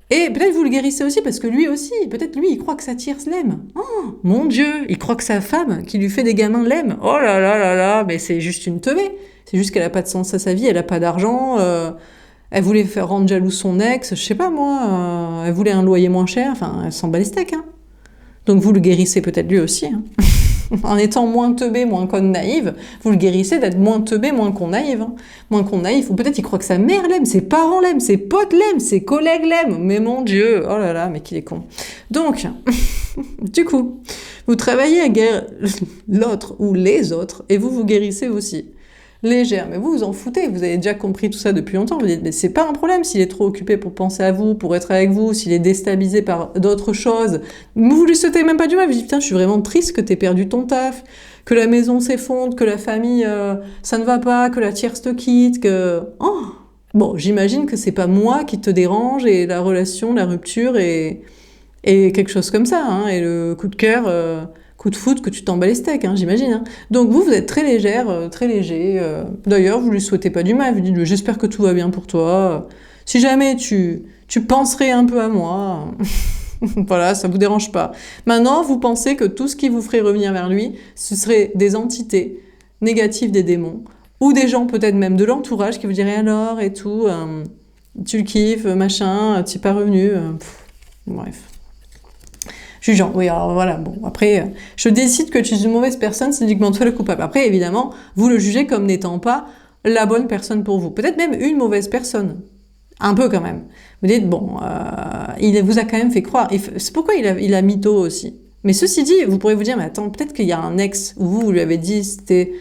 et peut-être vous le guérissez aussi parce que lui aussi, peut-être lui, il croit que sa tierce l'aime. Oh, mon Dieu, il croit que sa femme, qui lui fait des gamins, l'aime. Oh là là là là, mais c'est juste une teubée. C'est juste qu'elle a pas de sens à sa vie, elle a pas d'argent, elle voulait faire rendre jaloux son ex, je sais pas moi, elle voulait un loyer moins cher, enfin, elle s'en bat les steaks, hein. Donc vous le guérissez peut-être lui aussi, hein. En étant moins teubé, moins conne naïve, vous le guérissez d'être moins teubé, moins con naïve, hein. Moins con naïve, ou peut-être il croit que sa mère l'aime, ses parents l'aiment, ses potes l'aiment, ses collègues l'aiment, mais mon Dieu, oh là là, mais qu'il est con. Donc, du coup, vous travaillez à guérir l'autre ou les autres, et vous guérissez aussi. Légère, mais vous en foutez, vous avez déjà compris tout ça depuis longtemps, vous dites, mais c'est pas un problème s'il est trop occupé pour penser à vous, pour être avec vous, s'il est déstabilisé par d'autres choses, vous lui souhaitez même pas du mal, vous dites, putain, je suis vraiment triste que t'aies perdu ton taf, que la maison s'effondre, que la famille, ça ne va pas, que la tierce te quitte, que... Oh bon, j'imagine que c'est pas moi qui te dérange, et la relation, la rupture, et quelque chose comme ça, hein, et le coup de cœur... coup de foot que tu t'en bats les steaks, hein, j'imagine. Hein. Donc vous êtes très légère, très léger. D'ailleurs, vous lui souhaitez pas du mal. Vous dites, j'espère que tout va bien pour toi. Si jamais tu penserais un peu à moi, voilà, ça vous dérange pas. Maintenant, vous pensez que tout ce qui vous ferait revenir vers lui, ce serait des entités négatives des démons, ou des gens peut-être même de l'entourage qui vous diraient alors et tout, tu le kiffes, machin, tu es pas revenu. Bref. Jugeant, oui, alors voilà, bon, après, je décide que tu es une mauvaise personne, c'est uniquement toi le coupable. Après, évidemment, vous le jugez comme n'étant pas la bonne personne pour vous. Peut-être même une mauvaise personne. Un peu quand même. Vous dites, bon, il vous a quand même fait croire. C'est pourquoi il a mytho aussi. Mais ceci dit, vous pourrez vous dire, mais attends, peut-être qu'il y a un ex où vous lui avez dit c'était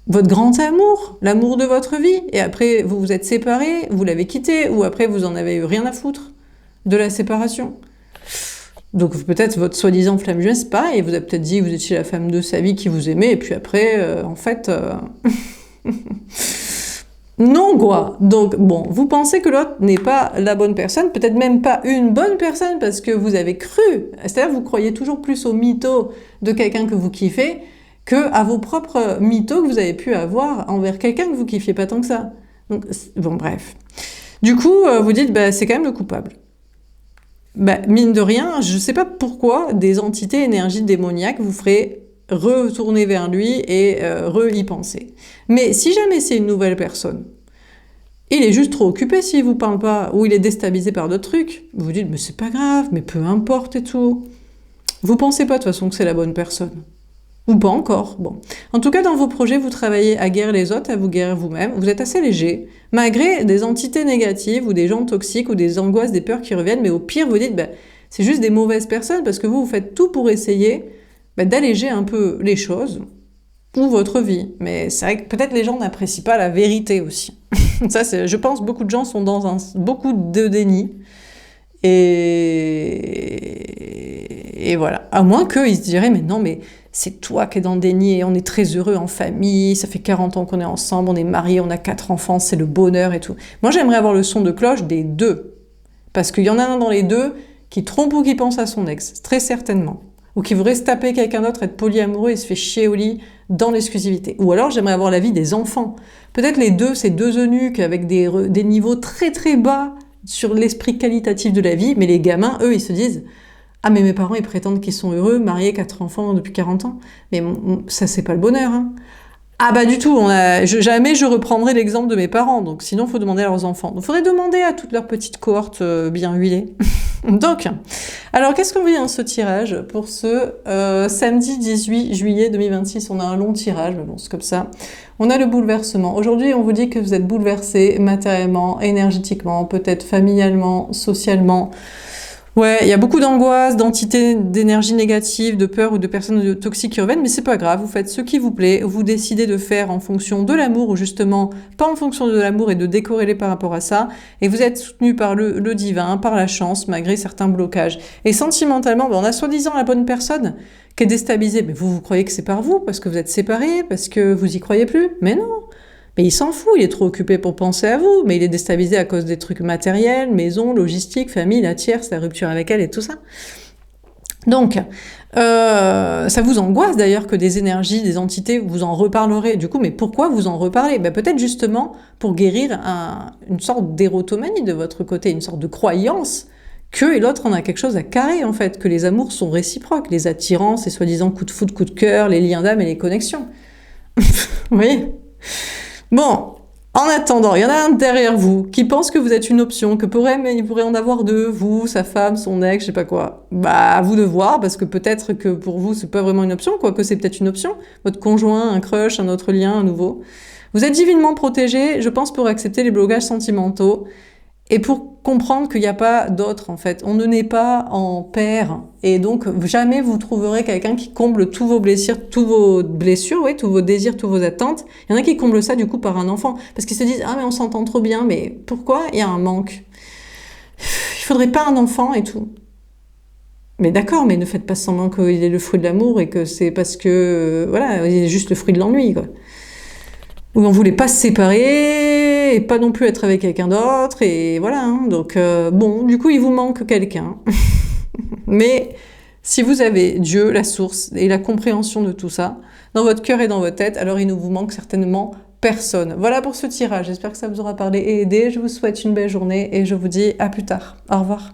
votre grand amour, l'amour de votre vie, et après vous vous êtes séparés, vous l'avez quitté, ou après vous en avez eu rien à foutre de la séparation. Donc peut-être votre soi-disant flamme jumelle, c'est pareil, et vous avez peut-être dit que vous étiez la femme de sa vie qui vous aimait, et puis après, en fait... non, quoi. Donc, bon, vous pensez que l'autre n'est pas la bonne personne, peut-être même pas une bonne personne, parce que vous avez cru, c'est-à-dire vous croyez toujours plus au mytho de quelqu'un que vous kiffez, que à vos propres mythos que vous avez pu avoir envers quelqu'un que vous kiffiez pas tant que ça. Donc, bon, bref. Du coup, vous dites, c'est quand même le coupable. Mine de rien, je sais pas pourquoi des entités énergies démoniaques vous feraient retourner vers lui et y penser. Mais si jamais c'est une nouvelle personne, il est juste trop occupé s'il vous parle pas, ou il est déstabilisé par d'autres trucs. Vous vous dites, mais c'est pas grave, mais peu importe et tout. Vous pensez pas de toute façon que c'est la bonne personne. Ou pas encore. Bon. En tout cas, dans vos projets, vous travaillez à guérir les autres, à vous guérir vous-même. Vous êtes assez léger, malgré des entités négatives ou des gens toxiques ou des angoisses, des peurs qui reviennent. Mais au pire, vous dites, c'est juste des mauvaises personnes parce que vous faites tout pour essayer d'alléger un peu les choses ou votre vie. Mais c'est vrai que peut-être les gens n'apprécient pas la vérité aussi. Ça, je pense, beaucoup de gens sont dans beaucoup de déni. Et voilà. À moins qu'ils se diraient, mais non, mais c'est toi qui es dans le déni et on est très heureux en famille, ça fait 40 ans qu'on est ensemble, on est mariés, on a 4 enfants, c'est le bonheur et tout. Moi, j'aimerais avoir le son de cloche des deux. Parce qu'il y en a un dans les deux qui trompe ou qui pense à son ex, très certainement. Ou qui voudrait se taper quelqu'un d'autre, être polyamoureux et se fait chier au lit dans l'exclusivité. Ou alors, j'aimerais avoir l'avis des enfants. Peut-être les deux, c'est deux eunuques avec des niveaux très très bas sur l'esprit qualitatif de la vie, mais les gamins, eux, ils se disent « Ah, mais mes parents, ils prétendent qu'ils sont heureux, mariés, 4 enfants depuis 40 ans. Mais ça, c'est pas le bonheur, hein. » Ah bah du tout, jamais je reprendrai l'exemple de mes parents, donc sinon il faut demander à leurs enfants. Donc il faudrait demander à toute leur petite cohorte bien huilée. Donc, alors qu'est-ce qu'on vit dans ce tirage pour ce samedi 18 juillet 2026? On a un long tirage, mais bon c'est comme ça. On a le bouleversement. Aujourd'hui on vous dit que vous êtes bouleversé matériellement, énergétiquement, peut-être familialement, socialement. Ouais, il y a beaucoup d'angoisse, d'entités, d'énergie négative, de peur ou de personnes toxiques qui reviennent, mais c'est pas grave, vous faites ce qui vous plaît, vous décidez de faire en fonction de l'amour ou justement pas en fonction de l'amour et de décorréler par rapport à ça, et vous êtes soutenu par le divin, par la chance, malgré certains blocages. Et sentimentalement, on a soi-disant la bonne personne qui est déstabilisée, mais vous croyez que c'est par vous, parce que vous êtes séparés, parce que vous y croyez plus, mais non. Mais il s'en fout, il est trop occupé pour penser à vous, mais il est déstabilisé à cause des trucs matériels, maison, logistique, famille, la tierce, la rupture avec elle et tout ça. Donc, ça vous angoisse d'ailleurs que des énergies, des entités, vous en reparlerez. Du coup, mais pourquoi vous en reparlez? Peut-être justement pour guérir une sorte d'érotomanie de votre côté, une sorte de croyance que et l'autre en a quelque chose à carrer en fait, que les amours sont réciproques, les attirances, les soi-disant coups de foudre, coups de cœur, les liens d'âme et les connexions. Vous voyez? Bon, en attendant, il y en a un derrière vous qui pense que vous êtes une option, mais il pourrait en avoir deux, vous, sa femme, son ex, je sais pas quoi. À vous de voir, parce que peut-être que pour vous, c'est pas vraiment une option, quoique c'est peut-être une option. Votre conjoint, un crush, un autre lien, un nouveau. Vous êtes divinement protégé, je pense, pour accepter les blocages sentimentaux et pour comprendre qu'il n'y a pas d'autre, en fait. On ne naît pas en paire. Et donc, jamais vous trouverez quelqu'un qui comble tous vos blessures, tous vos désirs, tous vos attentes. Il y en a qui comblent ça, du coup, par un enfant. Parce qu'ils se disent, ah, mais on s'entend trop bien, mais pourquoi il y a un manque? Il faudrait pas un enfant et tout. Mais d'accord, mais ne faites pas semblant qu'il est le fruit de l'amour et que c'est parce que, voilà, il est juste le fruit de l'ennui, quoi. Où on voulait pas se séparer et pas non plus être avec quelqu'un d'autre et voilà. Donc bon, du coup il vous manque quelqu'un. Mais si vous avez Dieu, la source et la compréhension de tout ça dans votre cœur et dans votre tête, alors il ne vous manque certainement personne. Voilà pour ce tirage. J'espère que ça vous aura parlé et aidé. Je vous souhaite une belle journée et je vous dis à plus tard. Au revoir.